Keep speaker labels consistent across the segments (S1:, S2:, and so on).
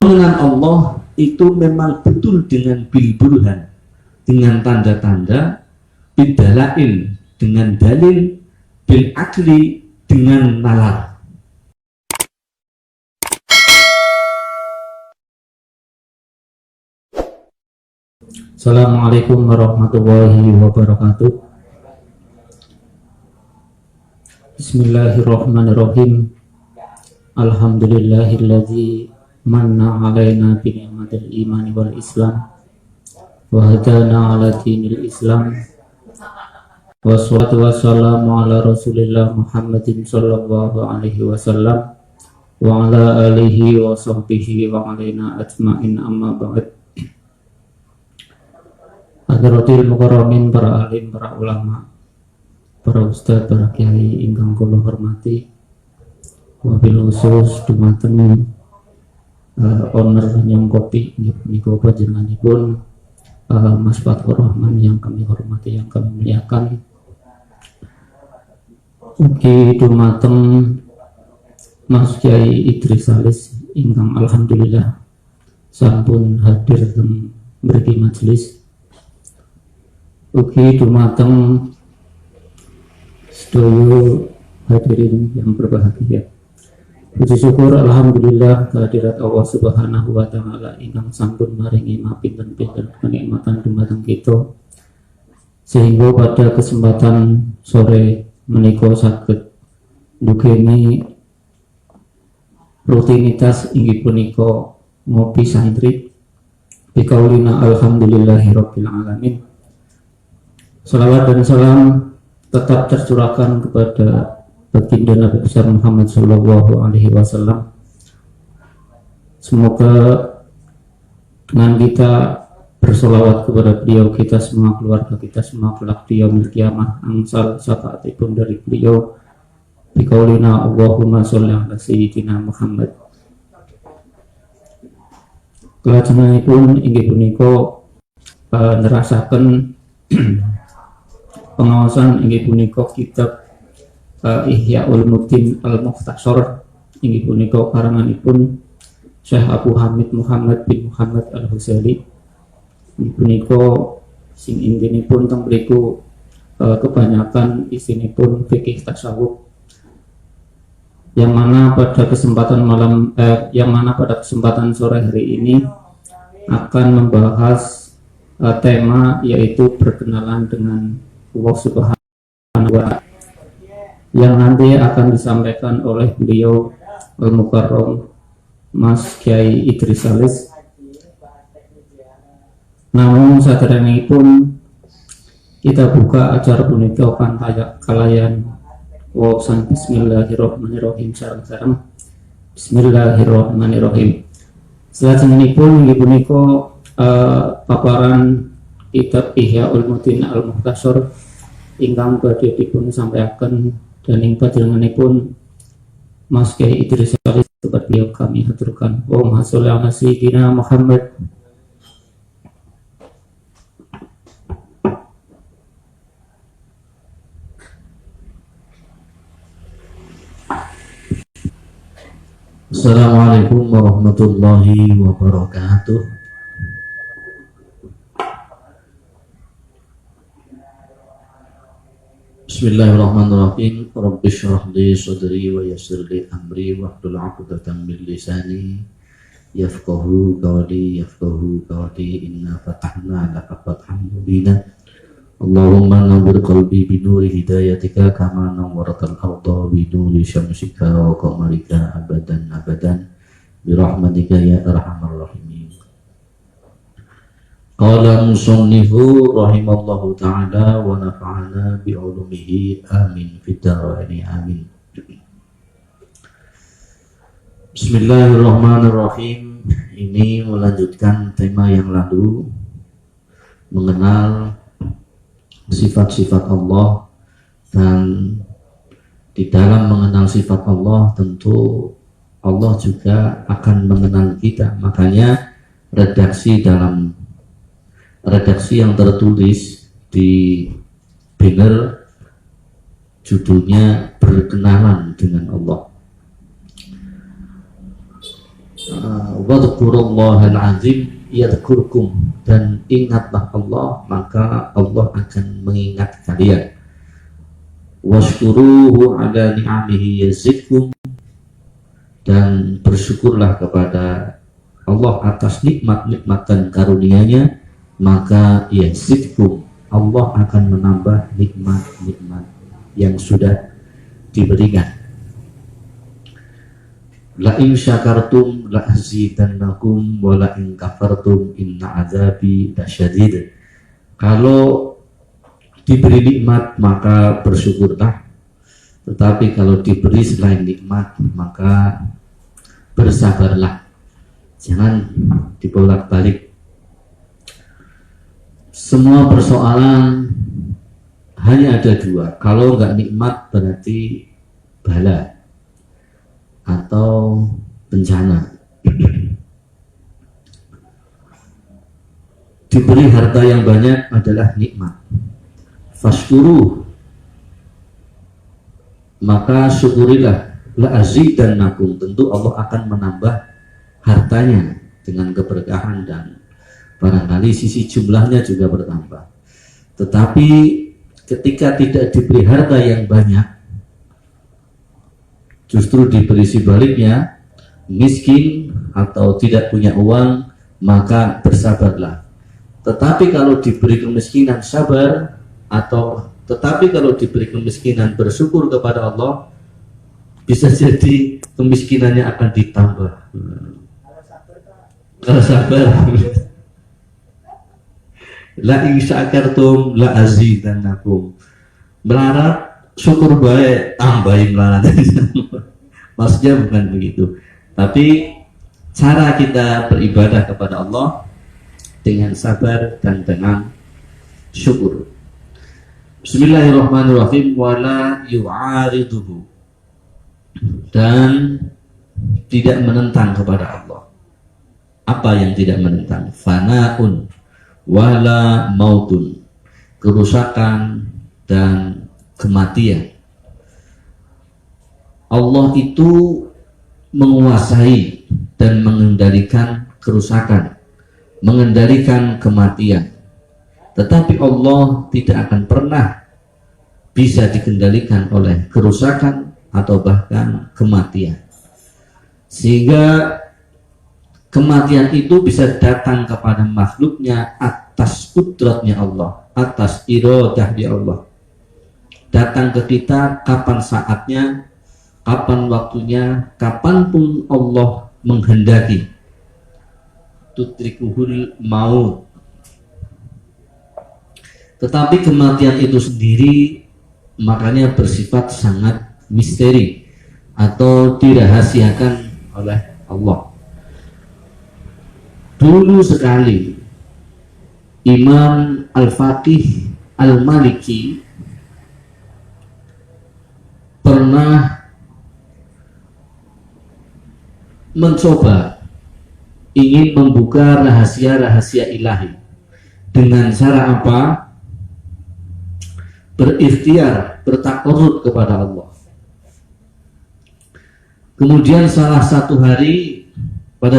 S1: dengan Allah itu memang betul dengan bil burhan, dengan tanda-tanda, bidalail dengan dalil, bil adli dengan nalar.
S2: Assalamualaikum warahmatullahi wabarakatuh. Bismillahirrahmanirrahim. Alhamdulillahilladzi manna alaina bi ni'matil imani wal islam wa hadana ala dinil islam. Wassalatu wassalamu ala rasulillah Muhammadin sallallahu alaihi wasallam wa ala alihi wa sahbihi wa alaina ajma'in, amma ba'd. Hadratil mukarramin, para alim, para ulama, para ustadz, para kiai ingkang kula hormati, wabil khusus dumateng owner Nyong Kopi niku panjenenganipun Mas Fathur Rahman yang kami hormati, yang kami muliakan. Ugi dumateng Mas Kiai Idris Salis ingkang alhamdulillah sampun hadir teng mriki majelis. Ugi dumateng sedaya hadirin yang berbahagia. Puji syukur alhamdulillah kehadirat Allah Subhanahu wa taala ingkang sampun maringi mapinten-pinten kenikmatan dumateng kita, sehingga pada kesempatan sore menika saged ndugeni rutinitas inggih punika ngopi santri bikaulina alhamdulillahirabbil alamin. Salawat dan salam tetap tercurahkan kepada baginda Nabi besar Muhammad Sallallahu Alaihi Wasallam. Semoga dengan kita bersolawat kepada beliau, kita semua, keluarga kita semua, kelak beliau kiamah angsal syafaatipun dari beliau. Bikaulina Allahumma sholli ala sayyidina Muhammad. Kelajenganipun inggih punika nerasaken pengawasan inggih punika kitab Ihya Ulumuddin Al-Mukhtasar inggih punika karanganipun Syekh Abu Hamid Muhammad bin Muhammad Al-Ghazali. Inggih punika sing intinipun teng mriku kebanyakan isinipun fikih tasawuf, yang mana pada kesempatan sore hari ini akan membahas tema yaitu berkenalan dengan Allah Subhanahu wa ta'ala, yang nanti akan disampaikan oleh beliau Al-Mukarram Mas Kiai Idris Salis. Namun saderengipun kita buka acara punika kanthi kalayan wawasan bismillahirrahmanirrahim sareng-sareng. Bismillahirrahmanirrahim. Salajengipun inggih punika paparan kitab Ihya Ulumuddin Al-Mukhtasar ingkang badhe dipun sampaikan dening panjenenganipun Mas Kiai Idris Salis kepada beliau kami haturkan. Allahumma sholli ala sayyidina Muhammad.
S3: Assalamualaikum warahmatullahi wabarakatuh. Bismillahirrahmanirrahim. Rabbi shrah li sadri wa yassir li amri wahlul 'uqdatam min lisani yafqahu qawli inna fatahna laka fathan mubina. Allahumma nawwir qalbi bi nuri hidayatika kama nawwaratal arda bi nuri syamsika wa qamarika abadan bi rahmatika ya arhamar rahimin. Qala musannifu rahimallahu ta'ala wa nafa'ana bi ulumihi amin fid dharain amin. Bismillahirrahmanirrahim. Ini melanjutkan tema yang lalu, mengenal sifat-sifat Allah, dan di dalam mengenal sifat Allah tentu Allah juga akan mengenal kita. Makanya redaksi yang tertulis di banner judulnya berkenalan dengan Allah. wadhkurullahal azim yadhkurkum, dan ingatlah Allah maka Allah akan mengingat kalian. Washkuruhu ala ni'amihi yazidkum, dan bersyukurlah kepada Allah atas nikmat-nikmat dan karunia-Nya, maka yazidkum, Allah akan menambah nikmat-nikmat yang sudah diberikan. La in syakartum la azidannakum wa la in kafartum inna azabi lasyadid. Kalau diberi nikmat maka bersyukurlah, tetapi kalau diberi selain nikmat maka bersabarlah. Jangan dibolak-balik. Semua persoalan hanya ada dua. Kalau nggak nikmat berarti bala atau bencana. Diberi harta yang banyak adalah nikmat. Fashkuru, maka syukurilah. La azidannakum, tentu Allah akan menambah hartanya dengan keberkahan dan barangkali sisi jumlahnya juga bertambah. Tetapi ketika tidak diberi harta yang banyak, justru diberi sebaliknya, miskin atau tidak punya uang, maka bersabarlah. Tetapi kalau diberi kemiskinan sabar, tetapi kalau diberi kemiskinan bersyukur kepada Allah, bisa jadi kemiskinannya akan ditambah. Kalau sabar, la in syakartum la azidannakum. Melarat syukur baik, tambahin melarat. Maksudnya bukan begitu, tapi cara kita beribadah kepada Allah dengan sabar dan dengan syukur. Bismillahirrahmanirrahim. Wala yu'ariduhu, dan tidak menentang kepada Allah. Apa yang tidak menentang? Fana'un wala mautun, kerusakan dan kematian. Allah itu menguasai dan mengendalikan kerusakan, mengendalikan kematian. Tetapi Allah tidak akan pernah bisa dikendalikan oleh kerusakan atau bahkan kematian. Sehingga kematian itu bisa datang kepada makhluknya atas kudratnya Allah, atas iradahnya Allah. Datang ke kita kapan saatnya, kapan waktunya, kapanpun Allah menghendaki. Tudrikuhul maut. Tetapi kematian itu sendiri makanya bersifat sangat misteri atau dirahasiakan oleh Allah. Dulu sekali Imam Al-Faqih Al-Maliki pernah mencoba ingin membuka rahasia-rahasia ilahi. Dengan cara apa? Berikhtiar, bertakarrub kepada Allah. Kemudian pada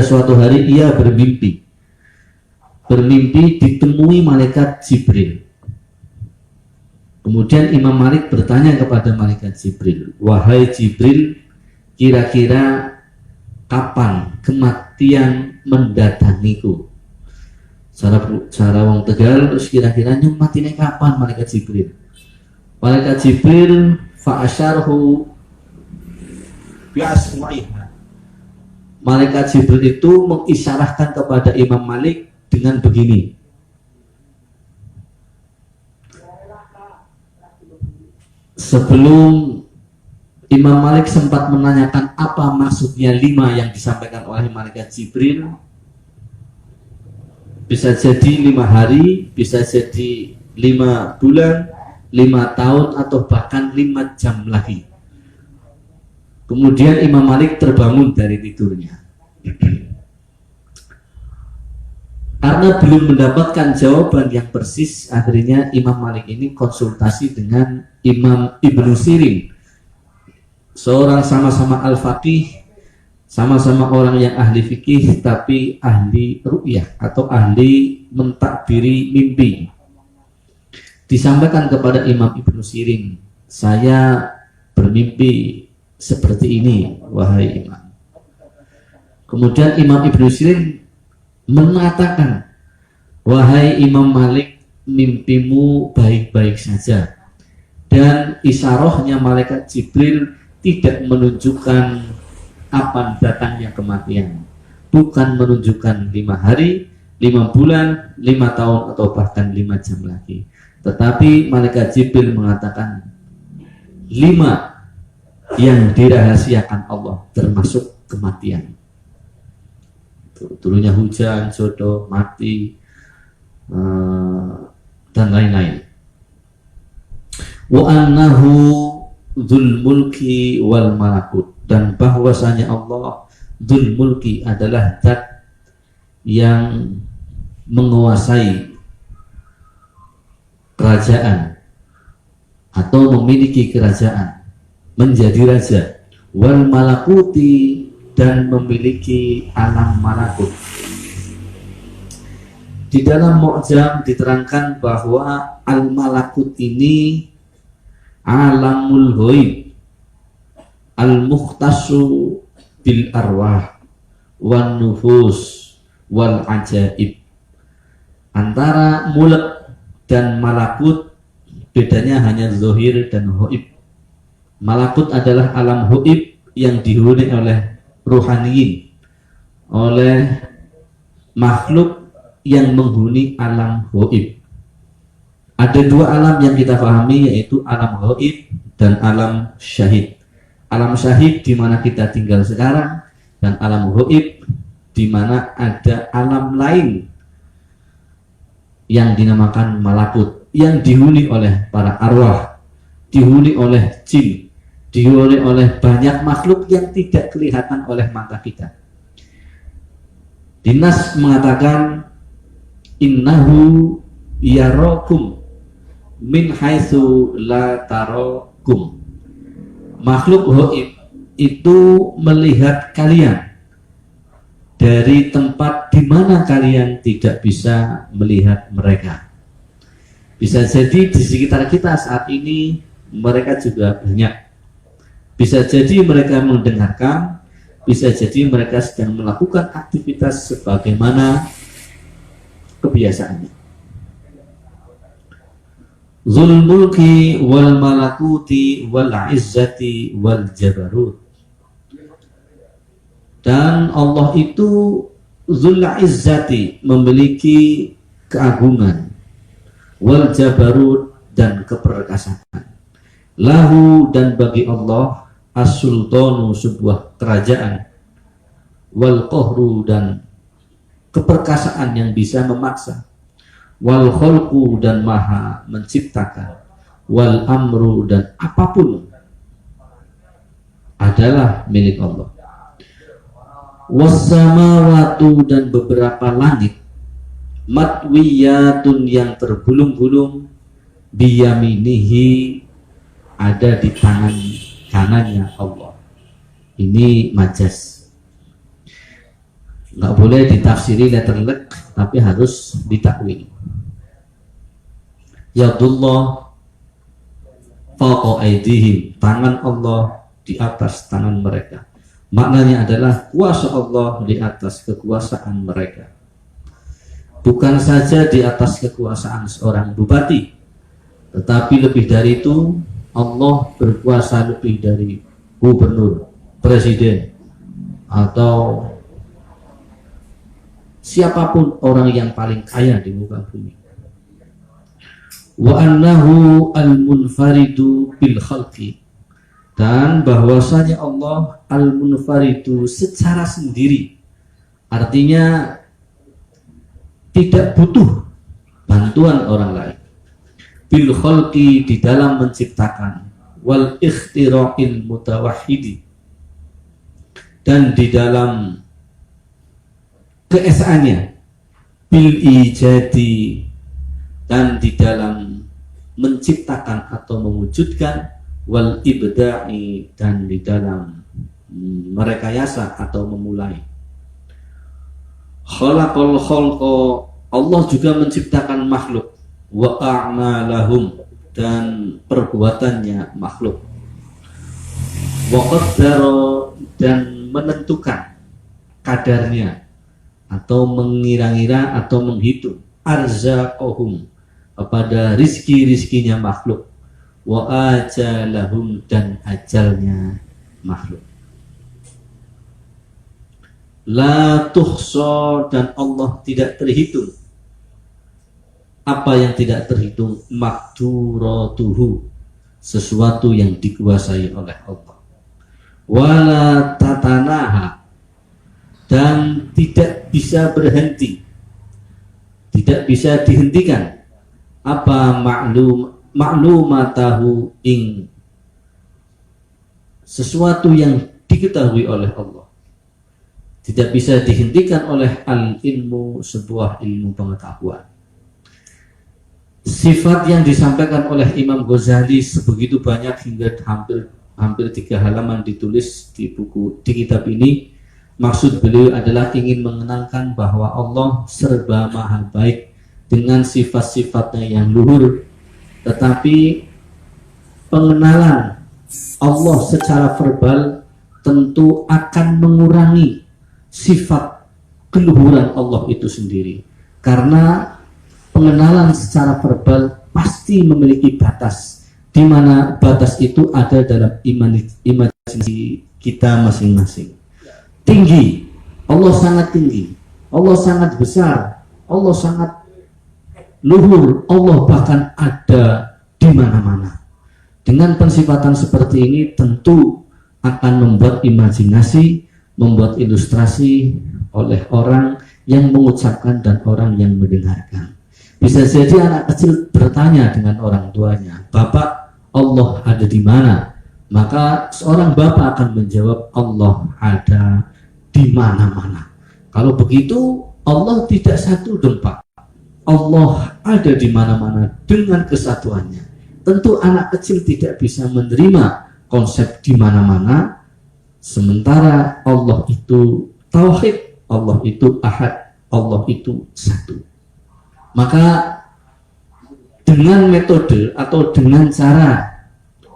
S3: suatu hari ia bermimpi ditemui malaikat Jibril. Kemudian Imam Malik bertanya kepada malaikat Jibril, wahai Jibril, kira-kira kapan kematian mendatangiku? Cara wong Tegal, terus kira-kira matinya kapan malaikat Jibril? Malaikat Jibril fa'asyarhu bi'aswa'iha. Malaikat Jibril itu mengisyarahkan kepada Imam Malik dengan begini. Sebelum Imam Malik sempat menanyakan apa maksudnya 5 yang disampaikan oleh malaikat Jibril, bisa jadi 5 hari, bisa jadi 5 bulan, 5 tahun, atau bahkan 5 jam lagi. Kemudian Imam Malik terbangun dari tidurnya. Karena belum mendapatkan jawaban yang persis, akhirnya Imam Malik ini konsultasi dengan Imam Ibnu Sirin, seorang sama-sama al-faqih,
S1: sama-sama orang yang ahli fikih tapi ahli ru'yah atau ahli mentakbiri mimpi. Disampaikan kepada Imam Ibnu Sirin, saya bermimpi seperti ini, wahai Imam. Kemudian Imam Ibnu Sirin mengatakan, wahai Imam Malik, mimpimu baik-baik saja. Dan isyarahnya malaikat Jibril tidak menunjukkan apa datangnya kematian, bukan menunjukkan 5 hari, 5 bulan, 5 tahun atau bahkan 5 jam lagi. Tetapi malaikat Jibril mengatakan 5 yang dirahasiakan Allah termasuk kematian. Turunnya hujan, jodoh, mati, dan lain-lain. Wa annahu dzul mulki wal malakut, dan bahwasanya Allah dzul mulki adalah zat yang menguasai kerajaan atau memiliki kerajaan, menjadi raja, wal malakuti, dan memiliki alam malakut. Di dalam Mu'jam diterangkan bahwa al malakut ini alamul ghaib al-mukhtasu bil arwah wan nufus wal ajaib. Antara mulk dan malakut bedanya hanya zahir dan ghaib. Malakut adalah alam ghaib yang dihuni oleh ruhaniyin, oleh makhluk yang menghuni alam ghaib. Ada 2 alam yang kita pahami, yaitu alam ghaib dan alam syahid. Alam syahid di mana kita tinggal sekarang, dan alam ghaib di mana ada alam lain yang dinamakan malakut, yang dihuni oleh para arwah, dihuni oleh jin, dihuni oleh banyak makhluk yang tidak kelihatan oleh mata kita. Dinas mengatakan innahu yarakum min haitsu la tarakum. Makhluk ghaib itu melihat kalian dari tempat di mana kalian tidak bisa melihat mereka. Bisa jadi di sekitar kita saat ini mereka juga banyak. Bisa jadi mereka mendengarkan, bisa jadi mereka sedang melakukan aktivitas sebagaimana kebiasaannya. Dzul mulki wal malakuti wal izzati wal jabarut. Dan Allah itu dzul izzati, memiliki keagungan, wal jabarut, dan keperkasaan. Lahu, dan bagi Allah, as-sultanu, sebuah kerajaan, wal qahru, dan keperkasaan yang bisa memaksa, wal khalqu, dan maha menciptakan, wal amru, dan apapun adalah milik Allah. Wassamawatu, dan beberapa langit, matwiyatun, yang tergulung-gulung, biyaminihi, ada di tangan kanannya Allah. Ini majas, nggak boleh ditafsiri letterlek, tapi harus ditakwil. Yadullah fawqa aydihim, tangan Allah di atas tangan mereka. Maknanya adalah kuasa Allah di atas kekuasaan mereka. Bukan saja di atas kekuasaan seorang bupati, tetapi lebih dari itu, Allah berkuasa lebih dari gubernur, presiden, atau siapapun orang yang paling kaya di muka bumi. Wa annahu al-munfaridu bil khalqi, dan bahwasanya Allah al-munfaridu, secara sendiri, artinya tidak butuh bantuan orang lain, bil khalqi, di dalam menciptakan, wal ikhtira'il mutawahhidi, dan di dalam keesaannya, bil ijadi, dan di dalam menciptakan atau mewujudkan, wal ibda'i, dan di dalam merekayasa atau memulai. Khalaqal khalqa, Allah juga menciptakan makhluk, wa a'malahum, dan perbuatannya makhluk, wa qaddara, dan menentukan kadarnya atau mengira-ngira atau menghitung, arzaqahum, kepada rizki-rizkinya makhluk, wa ajalahum, dan ajalnya makhluk. La tuhsa, dan Allah tidak terhitung. Apa yang tidak terhitung? Makduratuhu, sesuatu yang dikuasai oleh Allah. Wala tatanaha, dan tidak bisa berhenti, tidak bisa dihentikan. Apa maklumatahu, ing sesuatu yang diketahui oleh Allah, tidak bisa dihentikan oleh al-ilmu, sebuah ilmu pengetahuan. Sifat yang disampaikan oleh Imam Ghazali sebegitu banyak hingga hampir 3 halaman ditulis di kitab ini. Maksud beliau adalah ingin mengenalkan bahwa Allah serba maha baik dengan sifat-sifatnya yang luhur, tetapi pengenalan Allah secara verbal tentu akan mengurangi sifat keluhuran Allah itu sendiri, karena pengenalan secara verbal pasti memiliki batas, di mana batas itu ada dalam imajinasi kita masing-masing. Tinggi, Allah sangat tinggi, Allah sangat besar, Allah sangat luhur, Allah bahkan ada di mana-mana. Dengan pensifatan seperti ini tentu akan membuat imajinasi, membuat ilustrasi oleh orang yang mengucapkan dan orang yang mendengarkan. Bisa jadi anak kecil bertanya dengan orang tuanya, "Bapak, Allah ada di mana?" Maka seorang bapak akan menjawab, "Allah ada di mana-mana." Kalau begitu, Allah tidak satu dong, Pak. Allah ada di mana-mana dengan kesatuannya. Tentu anak kecil tidak bisa menerima konsep di mana-mana, sementara Allah itu tauhid, Allah itu ahad, Allah itu satu. Maka dengan metode atau dengan cara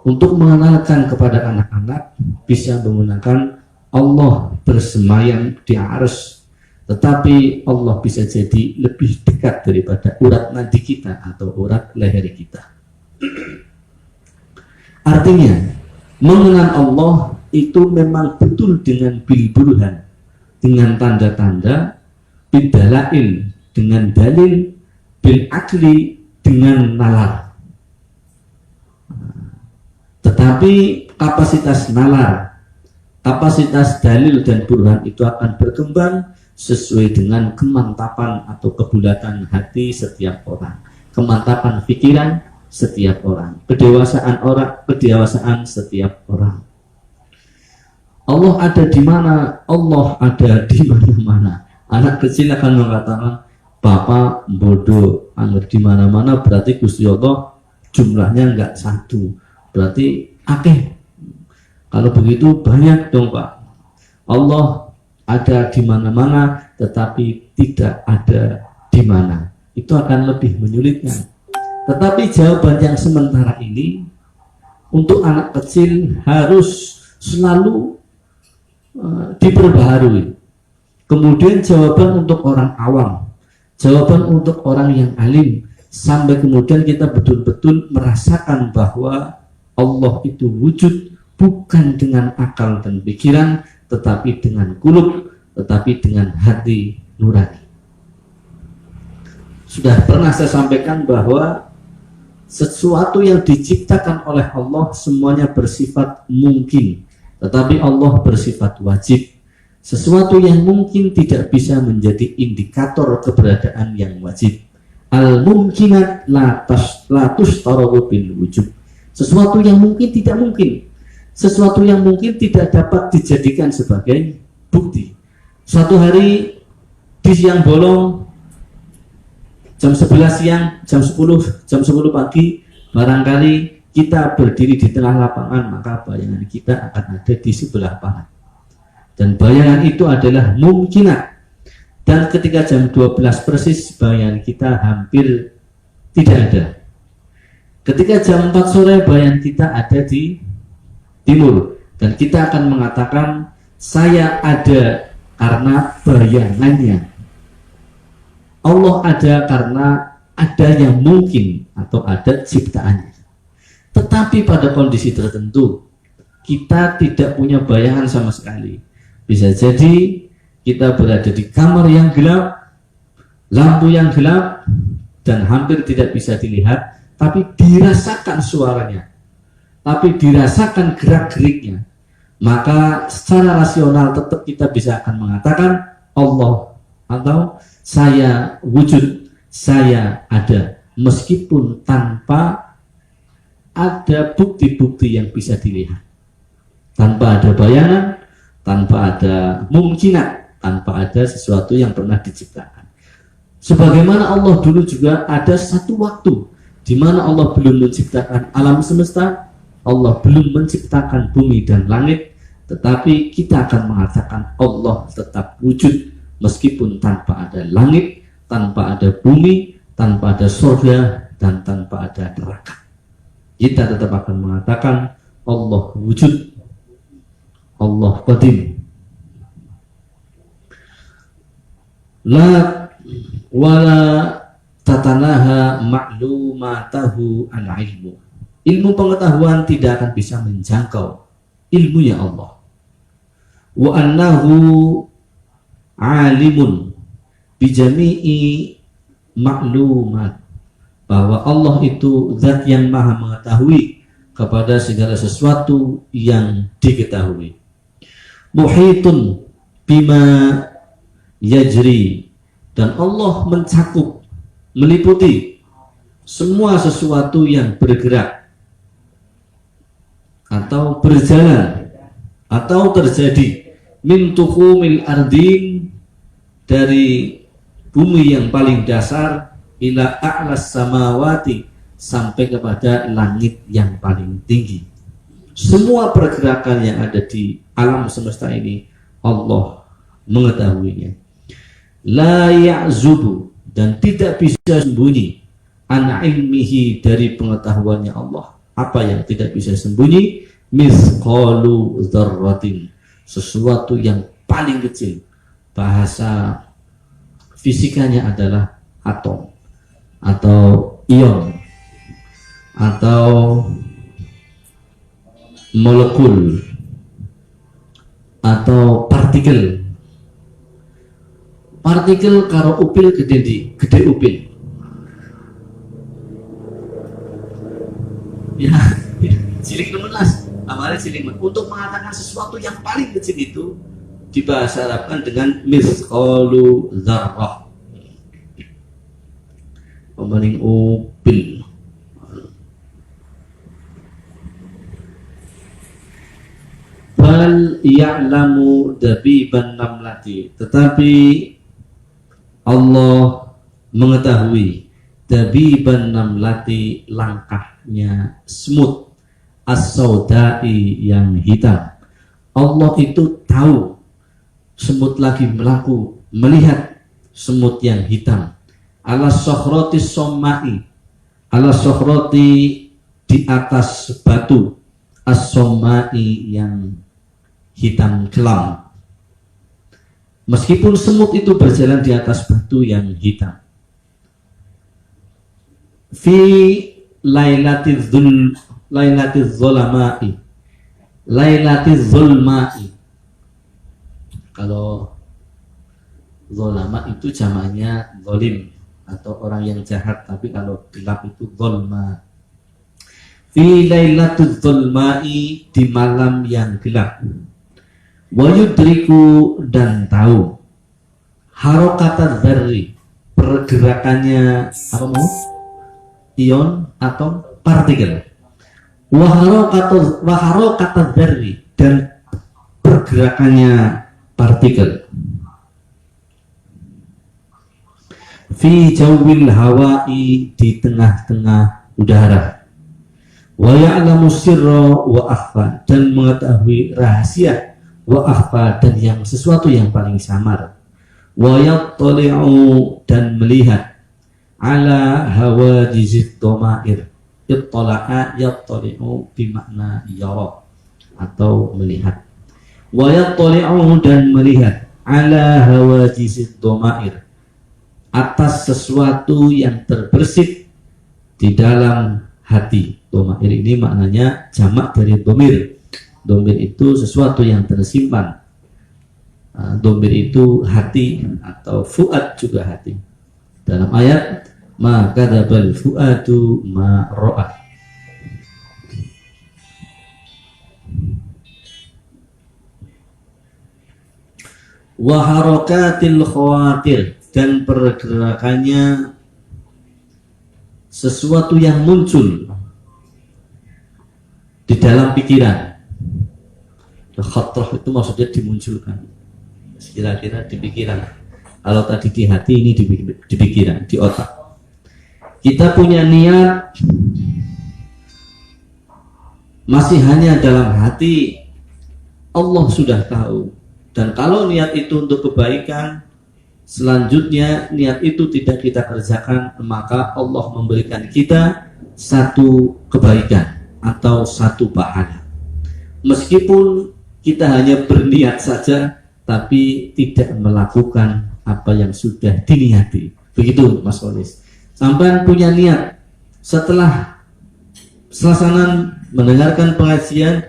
S1: untuk mengenalkan kepada anak-anak, bisa menggunakan Allah bersemayam di arsy, tetapi Allah bisa jadi lebih dekat daripada urat nadi kita atau urat leher kita. Artinya, mengenal Allah itu memang betul dengan bil-burhan, dengan tanda-tanda, bidalail, dengan dalil, bil akli, dengan nalar. Tetapi kapasitas nalar, kapasitas dalil dan burhan itu akan berkembang sesuai dengan kemantapan atau kebulatan hati setiap orang, kemantapan pikiran setiap orang, kedewasaan setiap orang. Allah ada di mana? Allah ada di mana-mana. Anak kecil akan mengatakan, "Bapak bodoh, anggar di mana-mana berarti Gusti Allah jumlahnya enggak satu, berarti akeh. Kalau begitu banyak dong, Pak. Allah ada di mana-mana tetapi tidak ada di mana." Itu akan lebih menyulitkan. Tetapi jawaban yang sementara ini untuk anak kecil harus selalu diperbaharui. Kemudian jawaban untuk orang awam, jawaban untuk orang yang alim, sampai kemudian kita betul-betul merasakan bahwa Allah itu wujud bukan dengan akal dan pikiran, tetapi dengan qulub, tetapi dengan hati nurani. Sudah pernah saya sampaikan bahwa sesuatu yang diciptakan oleh Allah semuanya bersifat mungkin, tetapi Allah bersifat wajib. Sesuatu yang mungkin tidak bisa menjadi indikator keberadaan yang wajib. Al-mumkinat la tushtaru bil wujub. Sesuatu yang mungkin tidak mungkin. Sesuatu yang mungkin tidak dapat dijadikan sebagai bukti. Suatu hari di siang bolong, jam 11 siang, jam 10 pagi, barangkali kita berdiri di tengah lapangan, maka bayangan kita akan ada di sebelah barat. dan bayangan itu adalah mungkinat. Dan ketika jam 12 persis bayangan kita hampir tidak ada. Ketika jam 4 sore bayangan kita ada di timur, dan kita akan mengatakan saya ada karena bayangannya. Allah ada karena ada yang mungkin atau ada ciptaannya. Tetapi pada kondisi tertentu kita tidak punya bayangan sama sekali. Bisa jadi kita berada di kamar yang gelap, lampu yang gelap, dan hampir tidak bisa dilihat, tapi dirasakan suaranya, tapi dirasakan gerak-geriknya. Maka secara rasional tetap kita bisa akan mengatakan Allah atau saya wujud, saya ada, meskipun tanpa ada bukti-bukti yang bisa dilihat, tanpa ada bayangan, tanpa ada mungkinat, tanpa ada sesuatu yang pernah diciptakan. Sebagaimana Allah dulu juga ada satu waktu di mana Allah belum menciptakan alam semesta, Allah belum menciptakan bumi dan langit, tetapi kita akan mengatakan Allah tetap wujud meskipun tanpa ada langit, tanpa ada bumi, tanpa ada surga, dan tanpa ada neraka. Kita tetap akan mengatakan Allah wujud, Allah qadim. La wala tatanaha ma'lumatahu al-ilmu. Ilmu pengetahuan tidak akan bisa menjangkau ilmunya Allah. Wa annahu alimun bijami'i ma'lumat. Bahwa Allah itu zat yang maha mengetahui kepada segala sesuatu yang diketahui. Muhitun bima yajri, dan Allah mencakup, meliputi semua sesuatu yang bergerak atau berjalan atau terjadi, min tuqumil ardin, dari bumi yang paling dasar, ila a'las samawati, sampai kepada langit yang paling tinggi. Semua pergerakan yang ada di alam semesta ini Allah mengetahuinya. La ya'zubu, dan tidak bisa sembunyi, an ilmihi, dari pengetahuannya Allah. Apa yang tidak bisa sembunyi? Mithqalu dzarratin, sesuatu yang paling kecil. Bahasa fisikanya adalah atom atau ion atau molekul atau partikel. Partikel karo upil gede upil. Ya, cilik nemenas. Awalnya cilik. Untuk mengatakan sesuatu yang paling kecil itu dibahasa Arabkan dengan mithqalu dzarrah. Pemaning upil. Bal ya'lamu dabiban namlati, tetapi Allah mengetahui dabiban namlati, langkahnya semut, as-saudai, yang hitam. Allah itu tahu semut lagi melihat semut yang hitam. Ala sokhroti sommai, ala sokhroti, di atas batu, as-sommai, yang hitam kelam. Meskipun semut itu berjalan di atas batu yang hitam. Fi lailatiz zulmai, lailatiz zulmai. Kalau zulama itu jamaknya zalim atau orang yang jahat, tapi kalau gelap itu zulma. Fi lailatiz zulmai, di malam yang gelap. Wa yudriku, dan tahu, harokata dzarri, pergerakannya apa mau? Ion atau partikel. Wa harokata dzarri, dan pergerakannya partikel. Fi jawil hawai, di tengah-tengah udara. Wa ya'lamu sirra wa akhfa, dan mengetahui rahasia wa akhfa, dan yang sesuatu yang paling samar, wa yattali'u, dan melihat, ala hawajizid dhamair. Ittala'a yattali'u bimakna yara atau melihat, wa yattali'u, dan melihat, ala hawajizid dhamair, atas sesuatu yang terbersit di dalam hati. Dhamair ini maknanya jamak dari dhamir. Dhamir itu sesuatu yang tersimpan. Dhamir itu hati, atau fuad juga hati. Dalam ayat ma kadzabal fuadu ma ra'a. Wa harakatil khawatir, dan pergerakannya sesuatu yang muncul di dalam pikiran. Khatrah itu maksudnya dimunculkan, kira-kira di pikiran. Kalau tadi di hati, ini di pikiran, di otak. Kita punya niat masih hanya dalam hati, Allah sudah tahu. Dan kalau niat itu untuk kebaikan, selanjutnya niat itu tidak kita kerjakan, maka Allah memberikan kita satu kebaikan atau satu pahala. Meskipun kita hanya berniat saja, tapi tidak melakukan apa yang sudah diniati. Begitu Mas Kholis. Sampai punya niat, setelah selesai mendengarkan pengajian,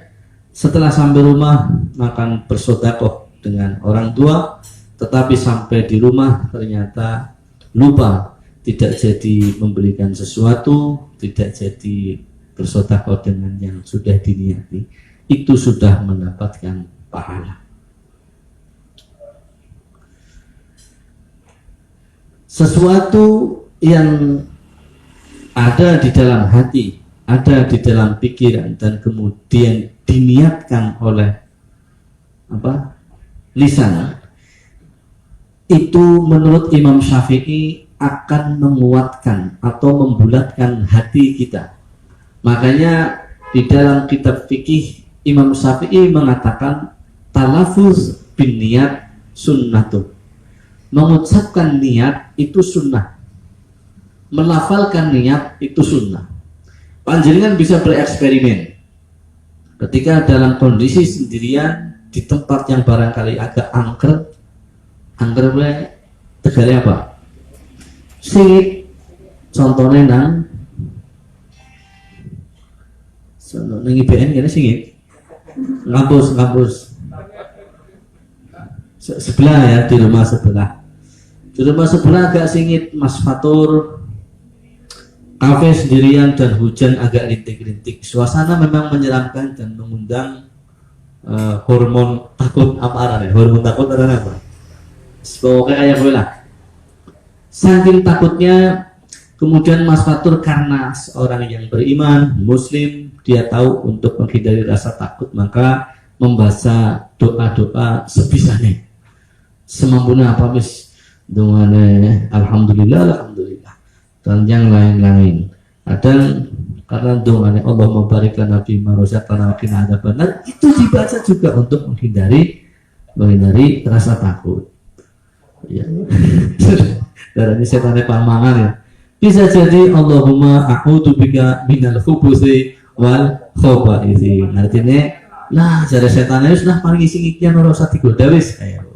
S1: setelah sampai rumah makan bersedekah dengan orang tua, tetapi sampai di rumah ternyata lupa, tidak jadi memberikan sesuatu, tidak jadi bersedekah dengan yang sudah diniati, itu sudah mendapatkan pahala. Sesuatu yang ada di dalam hati, ada di dalam pikiran, dan kemudian diniatkan oleh lisan, itu menurut Imam Syafi'i akan menguatkan atau membulatkan hati kita. Makanya di dalam kitab fikih Imam Syafi'i mengatakan talafuz bin niat sunnatuh. Mengucapkan niat itu sunnah, melafalkan niat itu sunnah. Panjenengan bisa bereksperimen ketika dalam kondisi sendirian di tempat yang barangkali agak angker tegale apa? Singit, contohnya nang IBN kene singit, ngampus sebelah ya, di rumah sebelah agak singit, Mas Fatur, kafe sendirian dan hujan agak rintik-rintik. Suasana memang menyeramkan dan mengundang hormon takut amarah ya. Hormon takut adalah apa? Pokoknya kayak gue lah. Saking takutnya, kemudian Mas Fatur karena seorang yang beriman, muslim, dia tahu untuk menghindari rasa takut, maka membaca doa-doa sebisanya. Semampunya apa mis dongane alhamdulillah dan yang lain-lain. Ada karena dongane Allah memberikan Nabi marozatana wakina ada benar, itu dibaca juga untuk menghindari rasa takut. Ya. Darahnya setannya pamangan ya. Bisa jadi Allahumma a'udzubika minal khubuthi wal khaba'ith. Artinya nah jare setannya sudah paling singitnya ora usah digoda wis kayak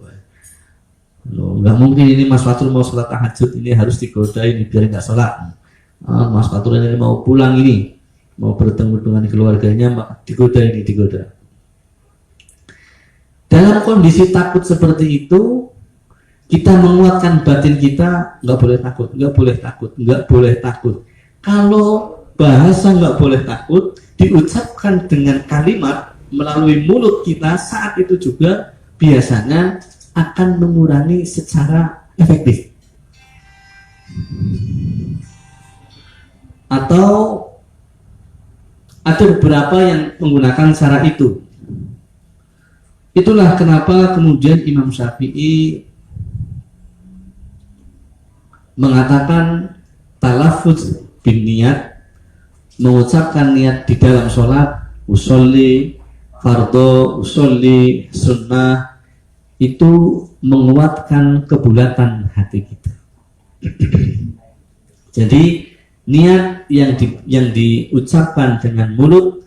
S1: nggak mungkin ini Mas Fatur mau sholat tahajud ini harus digoda ini biar nggak sholat. Mas Fatur ini mau pulang ini mau bertemu dengan keluarganya, maka digoda. Dalam kondisi takut seperti itu, kita menguatkan batin kita, nggak boleh takut. Kalau bahasa nggak boleh takut diucapkan dengan kalimat melalui mulut kita, saat itu juga biasanya akan mengurangi secara efektif. Atau ada beberapa yang menggunakan cara itu. Itulah kenapa kemudian Imam Syafi'i mengatakan talaffuz bin niat, mengucapkan niat di dalam sholat, usolli fardu, usolli, sunnah itu menguatkan kebulatan hati kita. Jadi niat yang diucapkan dengan mulut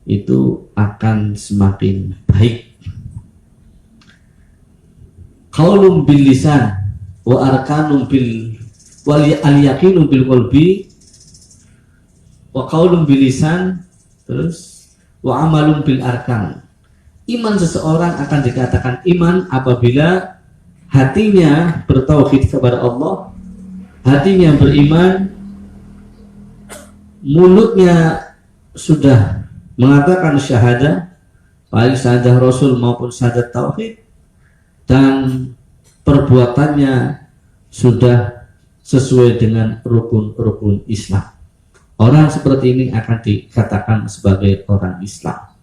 S1: itu akan semakin baik. Qaulun bil lisan wa arkanun bil wal yaqinu bil qalbi wa qaulun bil lisan terus wa amalun bil arkan. Iman seseorang akan dikatakan iman apabila hatinya bertauhid kepada Allah, hatinya beriman, mulutnya sudah mengatakan syahadah, baik syahadah Rasul maupun syahadah tauhid, dan perbuatannya sudah sesuai dengan rukun-rukun Islam. Orang seperti ini akan dikatakan sebagai orang Islam.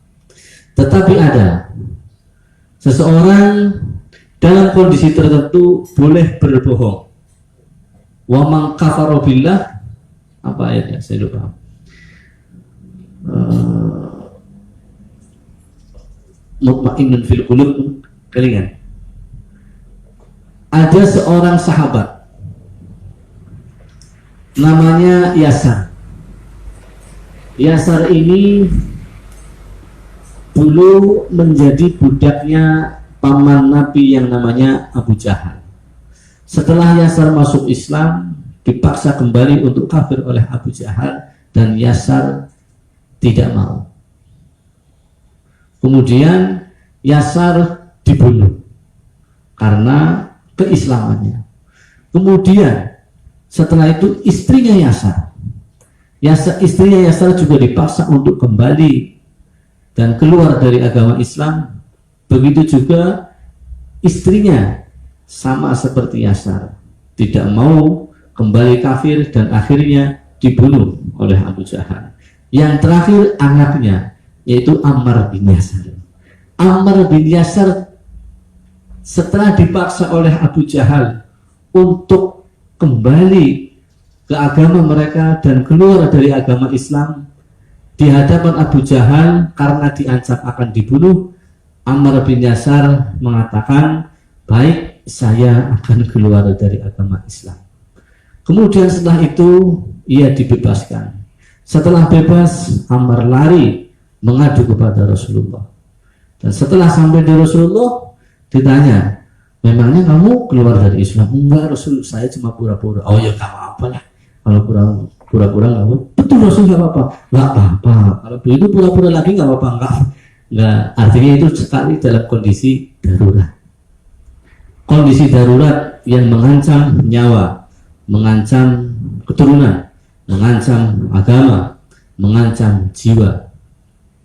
S1: Tetapi ada seseorang dalam kondisi tertentu boleh berbohong. Wa man kafara billah, apa ayatnya saya lupa. Mutmainnun fil qulub, kelingan. Ada seorang sahabat namanya Yasar. Yasar ini dulu menjadi budaknya paman Nabi yang namanya Abu Jahal. Setelah Yasar masuk Islam, dipaksa kembali untuk kafir oleh Abu Jahal dan Yasar tidak mau. Kemudian Yasar dibunuh karena keislamannya. Kemudian setelah itu istrinya istrinya Yasar juga dipaksa untuk kembali dan keluar dari agama Islam. Begitu juga istrinya sama seperti Yasar, tidak mau kembali kafir dan akhirnya dibunuh oleh Abu Jahal. Yang terakhir anaknya, yaitu Ammar bin Yasar. Ammar bin Yasar setelah dipaksa oleh Abu Jahal untuk kembali ke agama mereka dan keluar dari agama Islam, di hadapan Abu Jahal karena diancam akan dibunuh, Ammar bin Yasar mengatakan, baik, saya akan keluar dari agama Islam. Kemudian setelah itu ia dibebaskan. Setelah bebas, Ammar lari mengadu kepada Rasulullah. Dan setelah sampai di Rasulullah, ditanya, memangnya kamu keluar dari Islam? Enggak Rasul, saya cuma pura-pura. Oh ya, gak apa-apa lah. Kalau pura-pura nggak apa, betul Rasul, nggak apa-apa, nggak apa-apa. Kalau begitu pura-pura lagi nggak apa-apa, nggak. Artinya itu sekali dalam kondisi darurat. Kondisi darurat yang mengancam nyawa, mengancam keturunan, mengancam agama, mengancam jiwa.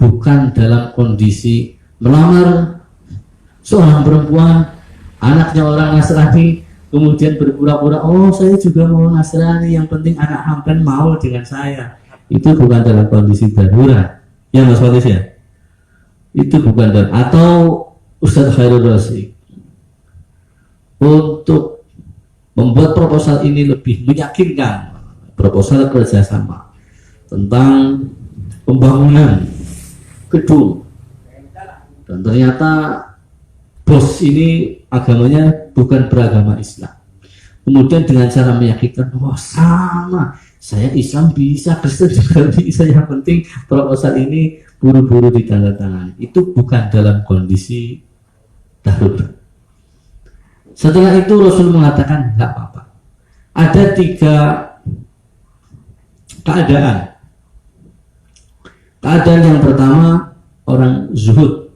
S1: Bukan dalam kondisi melamar seorang perempuan, anaknya orang Nasrani, kemudian berpura-pura, oh saya juga mau Nasrani, yang penting anak hampen mau dengan saya. Itu bukan dalam kondisi darurat. Ya Mas Fatis ya? Itu bukan dalam. Atau Ustadz Khairul Rasyid untuk membuat proposal ini lebih meyakinkan, proposal kerjasama tentang pembangunan gedung, dan ternyata bos ini agamanya bukan beragama Islam. Kemudian dengan cara meyakinkan, wah sama, saya Islam bisa, Kristen juga bisa, yang penting proposal ini buru-buru ditandatangani. Itu bukan dalam kondisi darurat. Setelah itu Rasul mengatakan, nggak apa-apa. Ada 3 keadaan. Keadaan yang pertama, orang zuhud,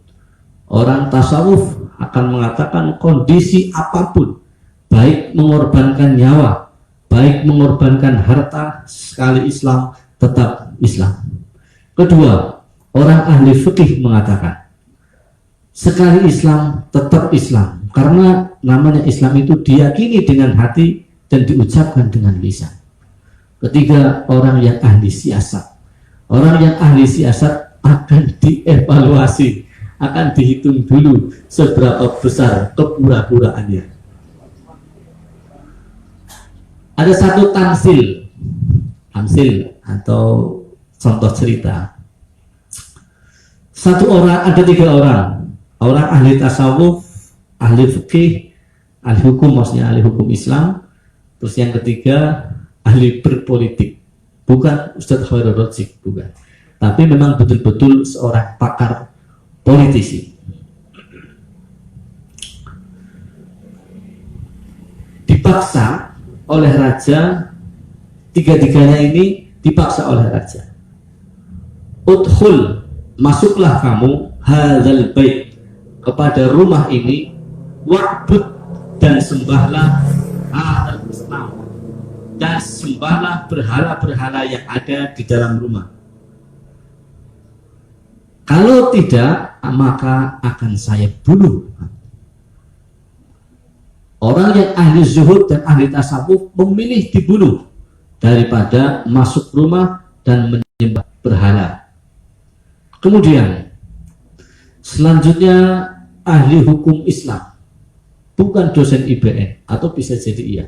S1: orang tasawuf akan mengatakan kondisi apapun, baik mengorbankan nyawa, baik mengorbankan harta, sekali Islam tetap Islam. Kedua, orang ahli fikih mengatakan sekali Islam tetap Islam, karena namanya Islam itu diyakini dengan hati dan diucapkan dengan lisan. Ketiga, orang yang ahli siasat. Orang yang ahli siasat akan dievaluasi, akan dihitung dulu seberapa besar kepura-puraannya. Ada satu tamsil atau contoh cerita. ada 3 orang ahli tasawuf, ahli fikih, ahli hukum, maksudnya ahli hukum Islam. Terus yang ketiga ahli berpolitik, bukan Ustadz Khairul Razik, bukan, tapi memang betul-betul seorang pakar politisi. Dipaksa oleh raja, 3-tiganya ini dipaksa oleh raja. Udkhul, masuklah kamu, hadzal bait, kepada rumah ini, wa'bud, dan sembahlah al-asnam, dan sembahlah berhala-berhala yang ada di dalam rumah. Kalau tidak, maka akan saya bunuh. Orang yang ahli zuhud dan ahli tasawuf memilih dibunuh daripada masuk rumah dan menyembah berhala. Kemudian selanjutnya ahli hukum Islam, bukan dosen IBN, atau bisa jadi iya.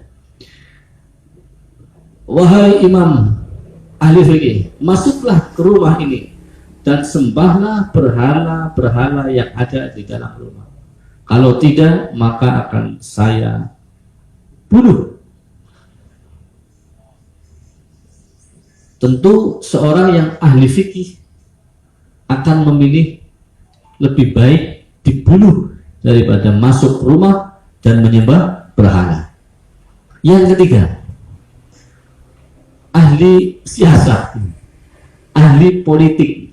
S1: Wahai imam ahli fikih, masuklah ke rumah ini dan sembahlah berhala-berhala yang ada di dalam rumah. Kalau tidak, maka akan saya bunuh. Tentu seorang yang ahli fikih akan memilih lebih baik dibunuh daripada masuk rumah dan menyembah berhala. Yang ketiga, ahli siasat, ahli politik.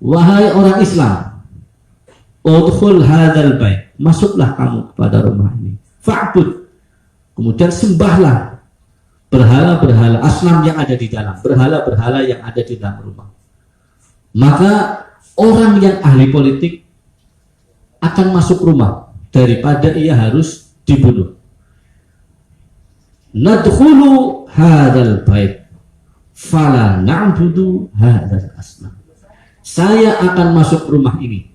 S1: Wahai orang Islam, udkhul hadzal bait, masuklah kamu kepada rumah ini, fa'bud, kemudian sembahlah berhala-berhala asnam yang ada di dalam, berhala-berhala yang ada di dalam rumah. Maka orang yang ahli politik akan masuk rumah daripada ia harus dibunuh. Nadkhulu hadzal bait fala na'budu hadzal asnam, saya akan masuk rumah ini,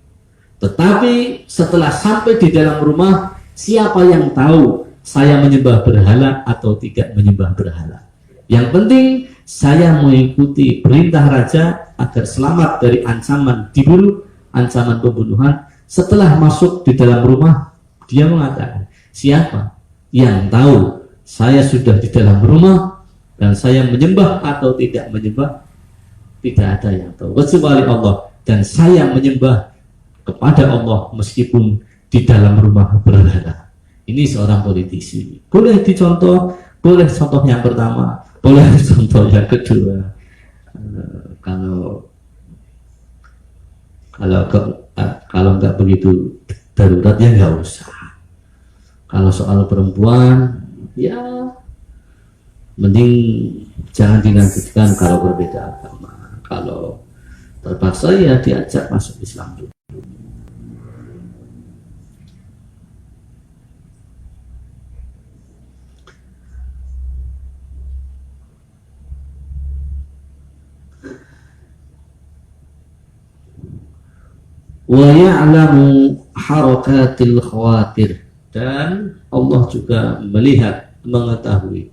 S1: tetapi setelah sampai di dalam rumah, siapa yang tahu saya menyembah berhala atau tidak menyembah berhala. Yang penting saya mengikuti perintah raja agar selamat dari ancaman dibunuh, ancaman pembunuhan. Setelah masuk di dalam rumah, dia mengatakan, siapa yang tahu saya sudah di dalam rumah dan saya menyembah atau tidak menyembah? Tidak ada yang tahu kecuali Allah, dan saya menyembah kepada Allah meskipun di dalam rumah berhala. Ini seorang politisi. Boleh dicontoh, boleh contoh yang pertama, boleh contoh yang kedua. Kalau nggak begitu darurat ya nggak usah. Kalau soal perempuan, ya mending jangan dilanjutkan kalau berbeda agama. Kalau terpaksa ya diajak masuk Islam dulu. Wa ya'lamu harakatil khawatir, dan Allah juga melihat, mengetahui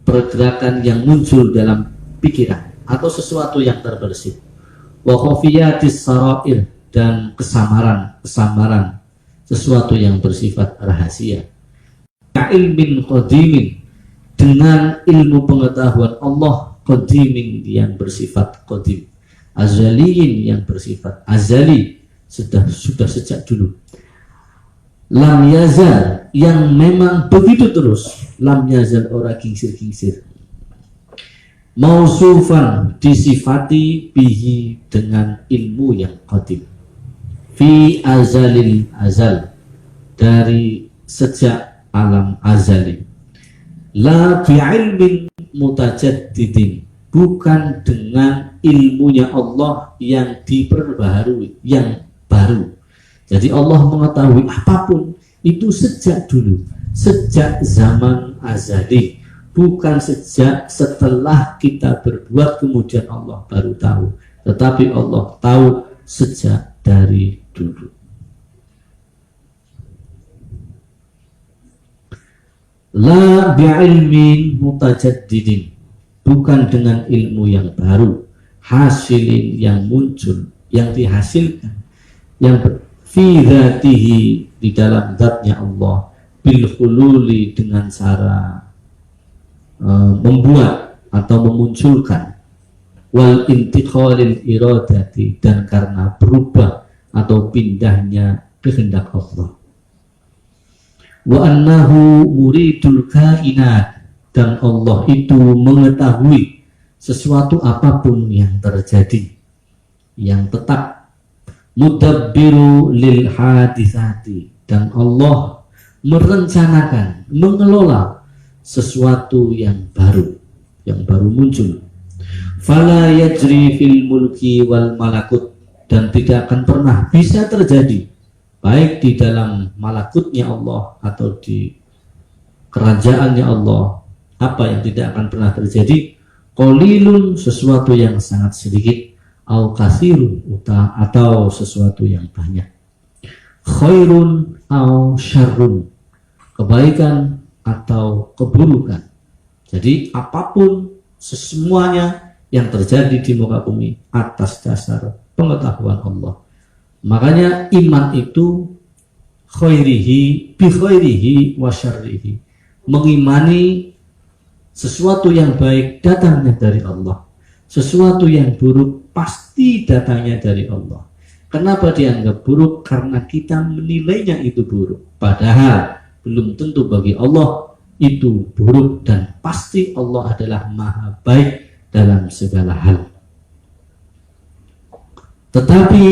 S1: pergerakan yang muncul dalam pikiran atau sesuatu yang terbersih. Wa khafiyatis sarair, dan kesamaran sesuatu yang bersifat rahasia. Ilmin qadimin, dengan ilmu pengetahuan Allah, qadimin yang bersifat qadim, azaliin yang bersifat azali, sudah sejak dulu. Lam yazal, yang memang begitu terus. Lam yazal, ora kingsir-kingsir. Mausufan, disifati bihi, dengan ilmu yang qadim. Fi azalil azal, dari sejak alam azali. La bi'ilmin mutajaddidin, bukan dengan ilmunya Allah yang diperbaharui, yang baru. Jadi Allah mengetahui apapun itu sejak dulu, sejak zaman azali, bukan sejak setelah kita berbuat kemudian Allah baru tahu, tetapi Allah tahu sejak dari dulu. La bi'ilmin mutajaddidin, bukan dengan ilmu yang baru. hasilin yang muncul, yang dihasilkan, yang fi dzatihi di dalam zatnya Allah, bil hululi dengan cara membuat atau memunculkan, wal intiqalil iradati dan karena berubah atau pindahnya kehendak Allah. Wa annahu muridul kainat, dan Allah itu mengetahui sesuatu apapun yang terjadi, yang tetap. Mudabbiru lil hadisati, dan Allah merencanakan, mengelola sesuatu yang baru muncul. Fala yajri fil mulki wal malakut, dan tidak akan pernah bisa terjadi baik di dalam malakutnya Allah atau di kerajaannya Allah, apa yang tidak akan pernah terjadi, qalilun sesuatu yang sangat sedikit, au kasirun atau sesuatu yang banyak, khairun au syarrun kebaikan atau keburukan. Jadi apapun semuanya yang terjadi di muka bumi atas dasar pengetahuan Allah. Makanya iman itu khairihi bi khairihi wa syarrihi, mengimani sesuatu yang baik datangnya dari Allah, sesuatu yang buruk pasti datangnya dari Allah. Kenapa dianggap buruk? Karena kita menilainya itu buruk, padahal belum tentu bagi Allah itu buruk, dan pasti Allah adalah maha baik dalam segala hal. Tetapi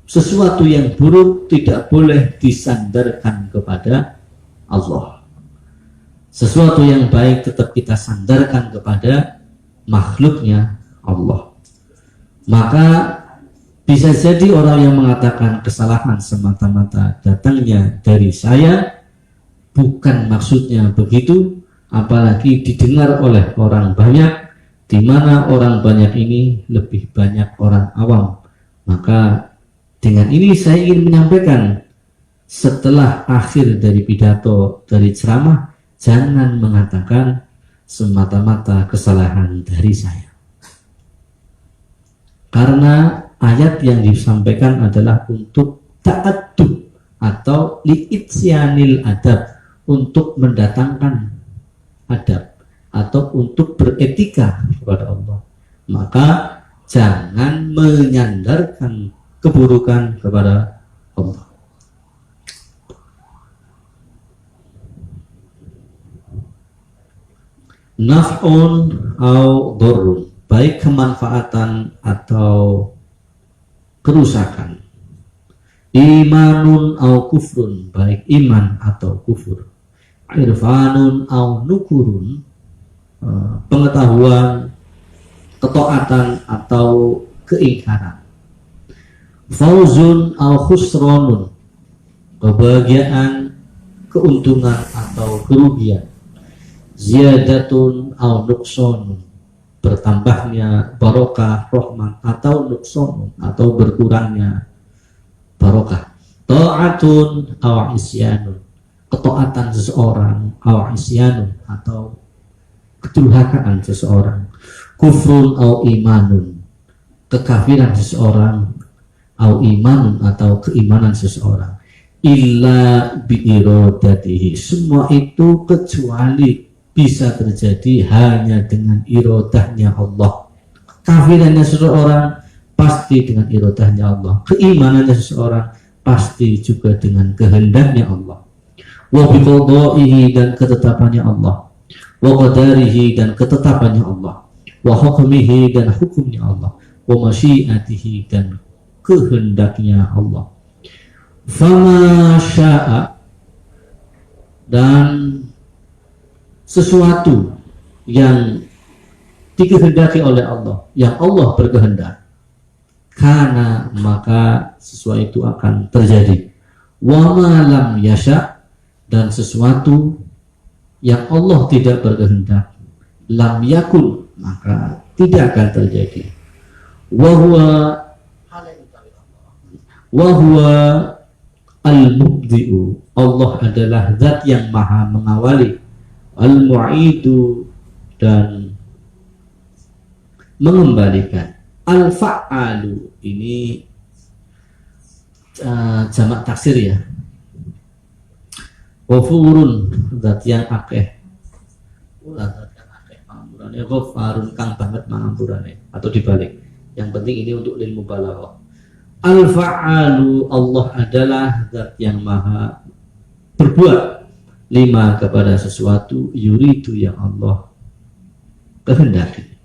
S1: sesuatu yang buruk tidak boleh disandarkan kepada Allah. Sesuatu yang baik tetap kita sandarkan kepada makhluknya Allah. Maka bisa jadi orang yang mengatakan kesalahan semata-mata datangnya dari saya, bukan maksudnya begitu, apalagi didengar oleh orang banyak, di mana orang banyak ini lebih banyak orang awam. Maka dengan ini saya ingin menyampaikan, setelah akhir dari pidato, dari ceramah, jangan mengatakan semata-mata kesalahan dari saya. Karena ayat yang disampaikan adalah untuk ta'addub atau li'itsyanil adab, untuk mendatangkan adab atau untuk beretika kepada Allah. Maka jangan menyandarkan keburukan kepada Allah. Naf'un au dhurrun, baik kemanfaatan atau kerusakan. Imanun au kufrun, baik iman atau kufur. Irfanun au nukurun, pengetahuan, ketaatan atau keingkaran. Fauzun au khusranun, kebahagiaan, keuntungan atau kerugian. Ziyadatun au nuqsanun, bertambahnya barokah, rahmat, atau nuqsanun atau berkurangnya barokah. Ta'atun au isyanun, ketaatan seseorang, au isyanun atau kedurhakaan seseorang. Kufrun au imanun, kekafiran seseorang, au imanun atau keimanan seseorang. Illa biirodatihi, semua itu kecuali bisa terjadi hanya dengan irodahnya Allah. Kafirannya seseorang pasti dengan irodahnya Allah, keimanannya seseorang pasti juga dengan kehendaknya Allah. Wa biqadaihi, dan ketetapannya Allah. Wa qadarihi, dan ketetapannya Allah. Wa hukmihi, dan hukumnya Allah. Wa masyiatihi, dan kehendaknya Allah. Fama sya'a, dan sesuatu yang dikehendaki oleh Allah, yang Allah berkehendak, karena maka sesuatu itu akan terjadi. Wa ma lam yasha, dan sesuatu yang Allah tidak berkehendak, lam yakun, maka tidak akan terjadi. Wa huwa al-mubdi'u, Allah adalah zat yang maha mengawali, al-mu'idu, dan mengembalikan,
S3: Al-fa'alu ini jamak taksir ya. Ghafurun zat yang akeh. Zat yang akeh pangampunane, ghafarun kang banget pangampunane, atau dibalik. Yang penting ini untuk lil mubalaghah. Al-fa'alu, Allah adalah zat yang maha berbuat lima kepada sesuatu yuridu yang Allah kehendaki.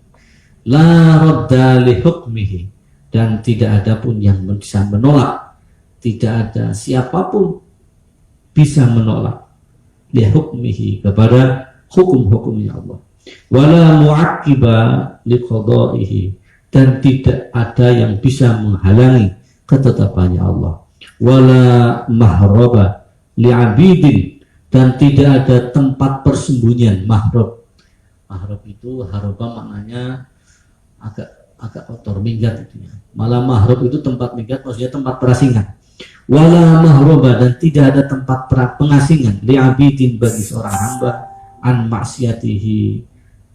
S3: La radda li hukmihi, dan tidak ada pun yang bisa menolak, tidak ada siapapun bisa menolak li hukmihi kepada hukum-hukumnya Allah. Wala mu'aqqiba li qada'ihi, dan tidak ada yang bisa menghalangi ketetapannya Allah. Wala mahraba li 'abidin, dan tidak ada tempat persembunyian. Mahrab itu haroba maknanya agak kotor, minggat itu ya. Malah mahrab itu tempat minggat, maksudnya tempat perasingan. Wala mahroba, dan tidak ada tempat pengasingan li'abidin bagi seorang hamba an maksiatihi,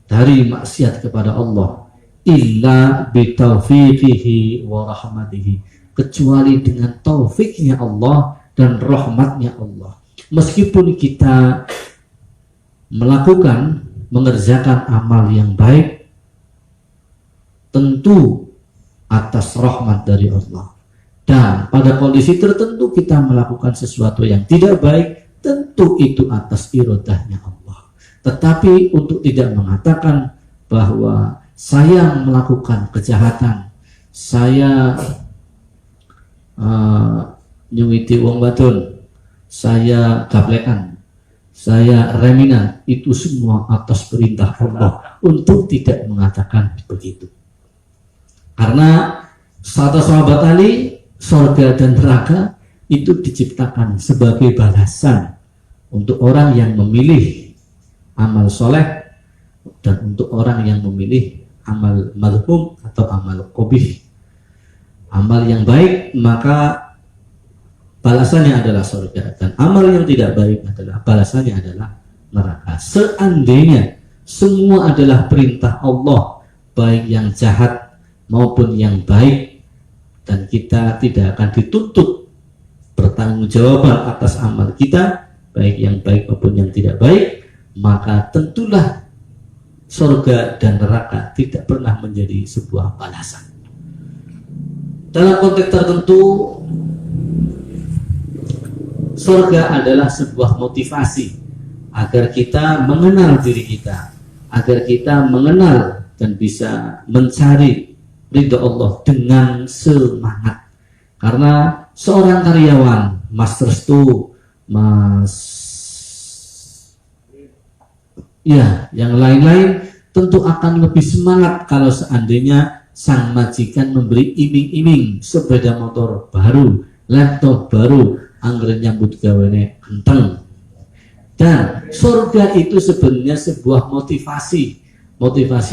S3: dari maksiat kepada Allah, illa bitaufiqihi wa rahmatihi, kecuali dengan taufiknya Allah dan rahmatnya Allah. Meskipun kita mengerjakan amal yang baik, tentu atas rahmat dari Allah. Dan pada kondisi tertentu kita melakukan sesuatu yang tidak baik, tentu itu atas irodahnya Allah. Tetapi untuk tidak mengatakan bahwa saya melakukan kejahatan, saya nyuwiti wong wadon, saya gablekan, saya reminan, itu semua atas perintah Allah, untuk tidak mengatakan begitu. Karena kata sahabat Ali, surga dan neraka itu diciptakan sebagai balasan untuk orang yang memilih amal soleh dan untuk orang yang memilih amal malhum atau amal qabih. Amal yang baik maka balasannya adalah surga, dan amal yang tidak baik adalah balasannya adalah neraka. Seandainya semua adalah perintah Allah, baik yang jahat maupun yang baik, dan kita tidak akan dituntut pertanggungjawaban atas amal kita, baik yang baik maupun yang tidak baik, maka tentulah surga dan neraka tidak pernah menjadi sebuah balasan. Dalam konteks tertentu, surga adalah sebuah motivasi agar kita mengenal diri kita, agar kita mengenal dan bisa mencari ridha Allah dengan semangat. Karena seorang karyawan, Mas Restu, yang lain-lain tentu akan lebih semangat kalau seandainya sang majikan memberi iming-iming sepeda motor baru, laptop baru, anggaran nyambut gawane genteng. Dan surga itu sebenarnya sebuah motivasi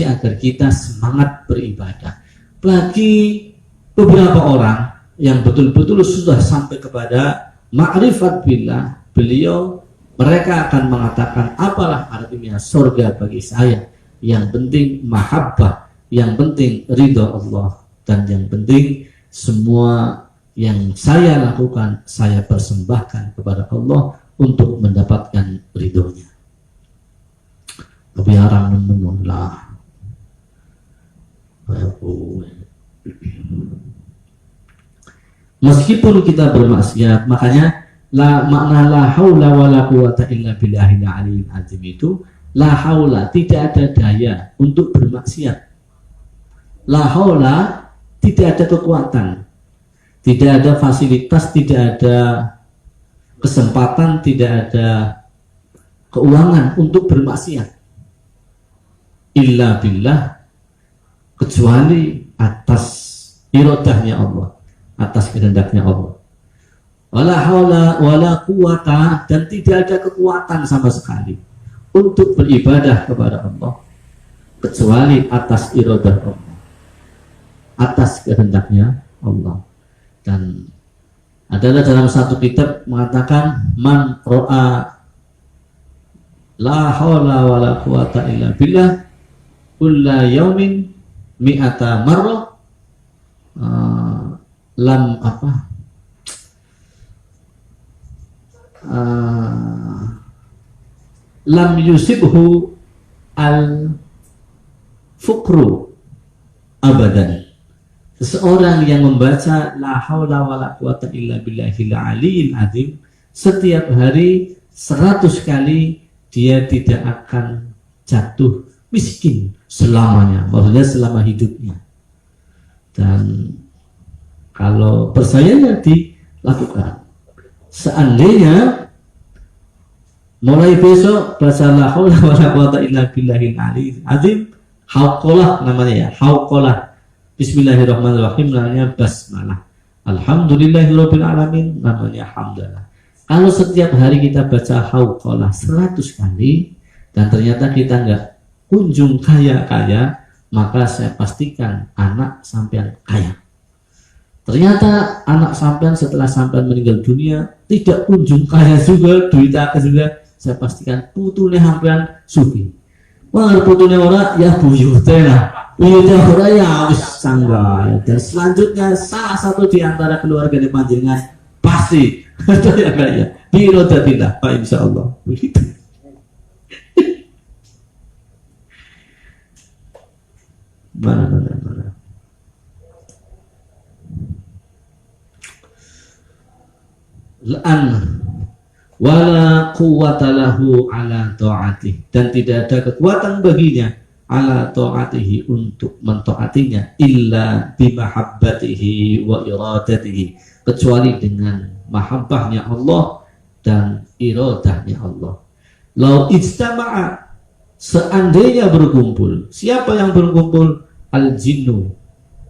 S3: agar kita semangat beribadah. Bagi beberapa orang yang betul-betul sudah sampai kepada ma'rifat billah, mereka akan mengatakan, apalah artinya surga bagi saya, yang penting mahabbah, yang penting ridha Allah, dan yang penting semua yang saya lakukan saya persembahkan kepada Allah untuk mendapatkan ridhonya. Kebiarang menulah meskipun kita bermaksiat, makanya makna la haula wala quwata illa billahil aliyil azim itu, la haula, tidak ada daya untuk bermaksiat. La haula, tidak ada kekuatan, tidak ada fasilitas, tidak ada kesempatan, tidak ada keuangan untuk bermaksiat. Illa billah, kecuali atas iradahnya Allah, atas kehendaknya Allah. Wala haula wala quwata, dan tidak ada kekuatan sama sekali untuk beribadah kepada Allah kecuali atas iradah Allah, atas kehendaknya Allah. Dan adalah dalam satu kitab mengatakan, man ro'a la haula wala quwata illa billah kulla yaumin mi'ata marrah lam apa lam yusibhu al fukru abadan. Seseorang yang membaca la haula wala quwata illa billahil aliyil azim setiap hari 100 kali, dia tidak akan jatuh miskin selamanya, maksudnya selama hidupnya. Dan kalau percayanya dilakukan, seandainya mulai besok baca la haula wala quwata illa billahil aliyil azim, hauqalah namanya ya, hauqalah. Bismillahirrahmanirrahim namanya basmalah. Alhamdulillahirabbil alamin namanya hamdalah. Kalau setiap hari kita baca hauqalah 100 kali dan ternyata kita nggak kunjung kaya-kaya, maka saya pastikan anak sampean kaya. Ternyata anak sampean setelah sampean meninggal dunia tidak kunjung kaya juga, duit akeh juga, saya pastikan putune sampean sugih. Wah, putune ora ya buyute lah. Buyute ora ya wis sangga. Dan selanjutnya salah satu di antara keluarga di panjenengan pasti ada yang kaya. Birodatillah, Pak, insyaallah. Begitu. Mana. La'an wala quwwata lahu ala ta'atih, dan tidak ada kekuatan baginya ala ta'atihi untuk mentaatinya illa bimahabbatihi wa iradatihi, kecuali dengan mahabbahnya Allah dan iradahnya Allah. Lau ijtama'a, seandainya berkumpul, siapa yang berkumpul? Al jinnu,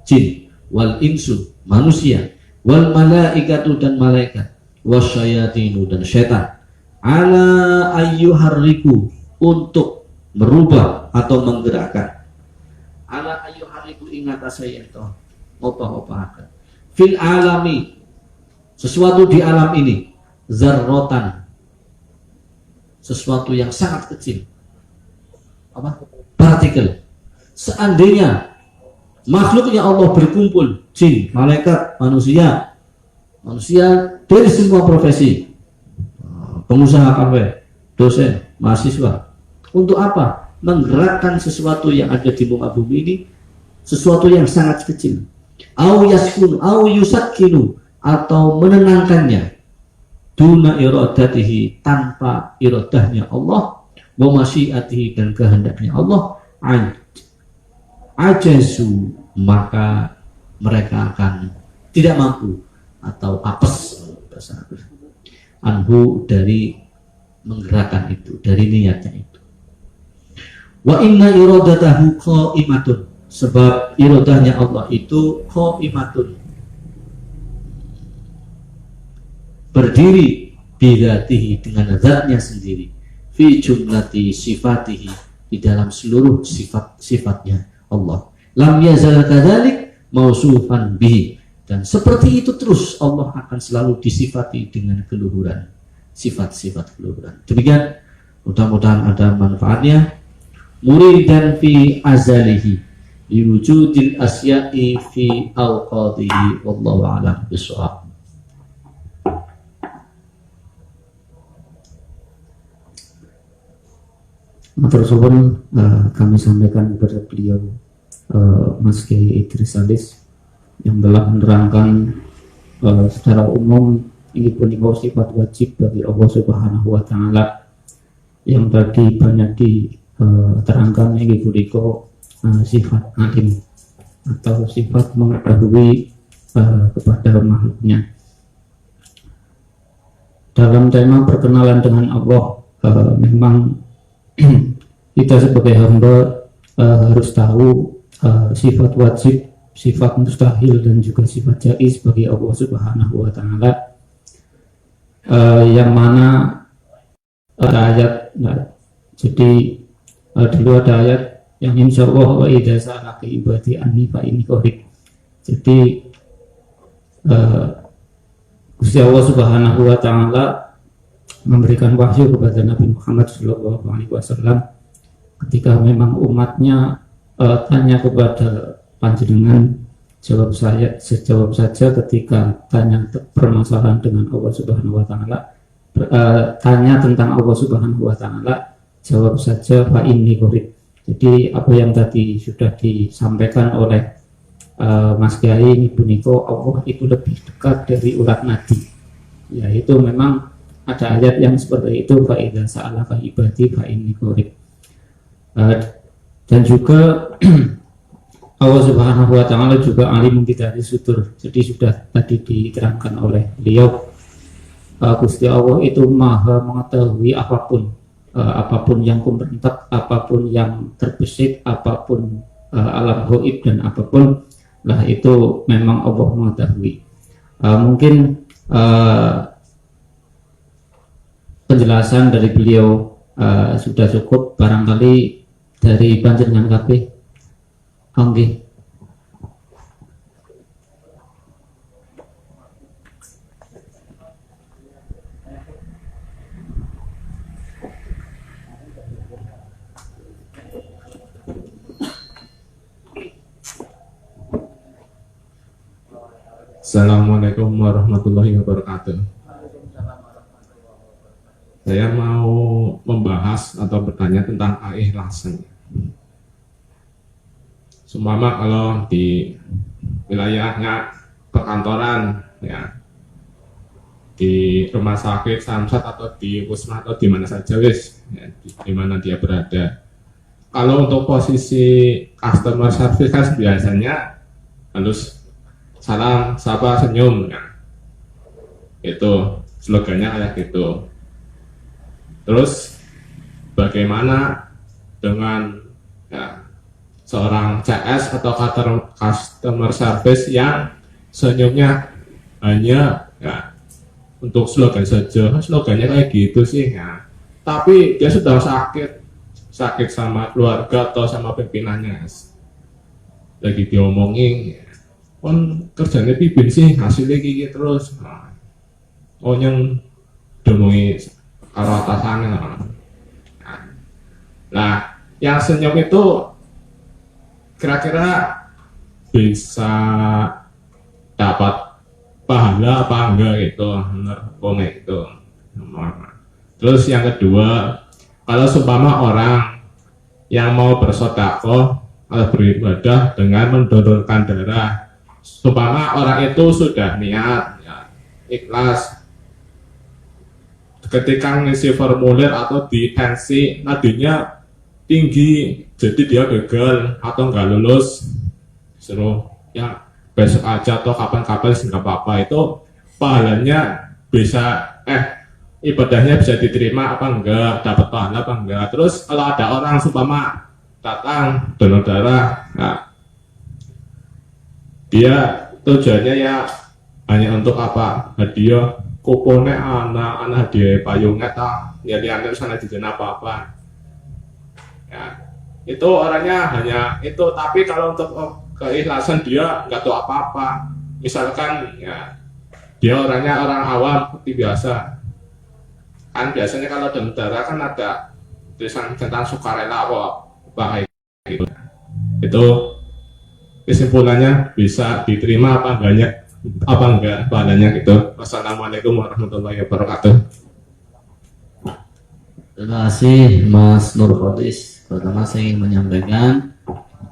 S3: jin, wal insu, manusia, wal malaikatu, dan malaikat, wasyayatinu, dan syaitan, ala ayyuharriku, untuk merubah atau menggerakkan, ala ayyuharriku, ingat saya itu ngopah-ngopahakan, fil alami, sesuatu di alam ini, zarrotan, sesuatu yang sangat kecil, apa? Partikel. Seandainya makhluknya Allah berkumpul, jin, malaikat, manusia dari semua profesi, pengusaha kafe, dosen, mahasiswa, untuk apa? Menggerakkan sesuatu yang ada di muka bumi ini, sesuatu yang sangat kecil. Au yaskunu, au yusakkinu, atau menenangkannya, duna iradatihi, tanpa iradahnya Allah, wa masyiatihi, dan kehendaknya Allah, ajazu, maka mereka akan tidak mampu atau apes, anhu, dari menggerakkan itu, dari niatnya itu. Wa inna iradatahu qaimatun, sebab iradahnya Allah itu qaimatun, berdiri, bidatihi, dengan zatnya sendiri, fi jumlati sifatihi, di dalam seluruh sifat-sifatnya Allah. Lam yazal kadzalik mausufan bihi, dan seperti itu terus Allah akan selalu disifati dengan keluhuran, sifat-sifat keluhuran. Demikian, mudah-mudahan ada manfaatnya. Muridan fi azalihi liwujudil asya'i fi awqadihi, wallahu a'lam bishawab.
S2: Matur suwun kami sampaikan kepada beliau Mas Kiai Idris Alis yang telah menerangkan secara umum ini punika sifat wajib bagi Allah Subhanahu wa taala, yang tadi banyak diterangkan ini punika sifat alim atau sifat mengetahui kepada makhluknya. Dalam tema perkenalan dengan Allah, memang kita sebagai hamba harus tahu sifat wajib, sifat mustahil, dan juga sifat jaiz bagi Allah Subhanahu wa taala, yang mana ada ayat, jadi dulu ada ayat yang insya Allah wa idza sa'alaka ibadi anni fa inni qarib. Jadi Gusti Allah Subhanahu wa taala memberikan wahyu kepada Nabi Muhammad SAW ketika memang umatnya tanya kepada panjenengan jawab saja ketika tanya permasalahan dengan Allah Subhanahu wa taala, tanya tentang Allah Subhanahu wa taala, jawab saja fa inni qarib. Jadi apa yang tadi sudah disampaikan oleh Mas Kiai Ibu Niko, Allah itu lebih dekat dari urat nadi. Ya, itu memang ada ayat yang seperti itu, fa idza sa'alaka ibadi fa inni qarib. Dan juga Allah Subhanahu wa taala juga alimun bidari sudur. Jadi sudah tadi diterangkan oleh beliau, Gusti Allah itu maha mengetahui apapun yang pemberontak, apapun yang terbesit, apapun alam gaib dan apapun lah, itu memang Allah mengetahui. Mungkin penjelasan dari beliau sudah cukup, barangkali dari panjenengan kabeh. Oke.
S4: Assalamualaikum warahmatullahi wabarakatuh. Saya mau membahas atau bertanya tentang keikhlasan. Seumpama kalau di wilayahnya perkantoran, ya, di rumah sakit, samsat atau di puskesmas atau di mana saja wis, ya, di mana dia berada. Kalau untuk posisi customer service kan biasanya harus salam, sapa, senyum, ya. Itu slogannya kayak gitu. Terus bagaimana dengan, ya, seorang CS atau customer service yang senyumnya hanya, ya, untuk slogan saja, slogannya kayak gitu sih, ya. Tapi dia sudah sakit sama keluarga atau sama pimpinannya, lagi diomongin, ya. Kon kerjanya pipin sih, hasilnya gigi terus, nah, oh yang domongi karo atasannya. Nah, yang senyum itu kira-kira bisa dapat pahala apa enggak gitu, menurut itu. Terus yang kedua, kalau seumpama orang yang mau bersedekah atau beribadah dengan mendonorkan darah, seumpama orang itu sudah niat, ya, ikhlas, ketika ngisi formulir atau di tensi nadinya tinggi, jadi dia gagal atau nggak lulus, suruh ya besok aja atau kapan-kapan nggak apa-apa, itu pahalanya bisa ibadahnya bisa diterima apa enggak, dapat pahala apa enggak. Terus kalau ada orang seumpama datang donor darah, nah, dia tujuannya ya hanya untuk apa, hadiah kupone anak hadiah payungnya tak nyari sana di apa-apa, ya, itu orangnya hanya itu. Tapi kalau untuk keikhlasan dia nggak tahu apa-apa, misalkan, ya, dia orangnya orang awam seperti biasa kan, biasanya kalau donor darah kan ada tulisan tentang sukarela apa gitu. Itu kesimpulannya bisa diterima apa enggak bahannya gitu. Wassalamualaikum warahmatullahi wabarakatuh.
S3: Terima kasih Mas Nur Khodis. Pertama saya ingin menyampaikan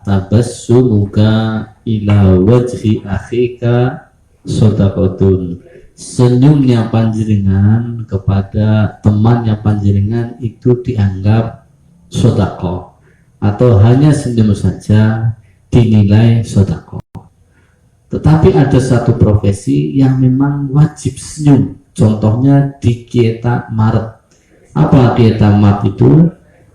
S3: tabassumuka ila wajhi akhika shadaqatun. Senyumnya panjenengan kepada temannya panjenengan itu dianggap sedekah, atau hanya senyum saja dinilai sedekah. Tetapi ada satu profesi yang memang wajib senyum, contohnya di Kieta Maret. Apa Kieta Maret itu?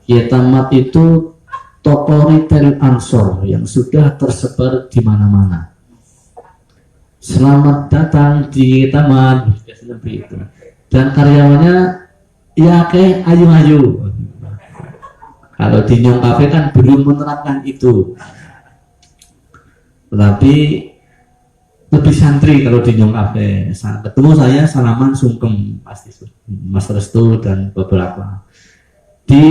S3: Kieta Maret itu toko retail Ansor yang sudah tersebar di mana-mana. Selamat datang di taman, seperti itu. Dan karyawannya ya kayak ayu-ayu. Kalau di Nyong Cafe kan belum menerapkan itu, tetapi lebih santri kalau di Nyong Cafe. Ketemu saya salaman sungkem pasti Mas Restu dan beberapa. Di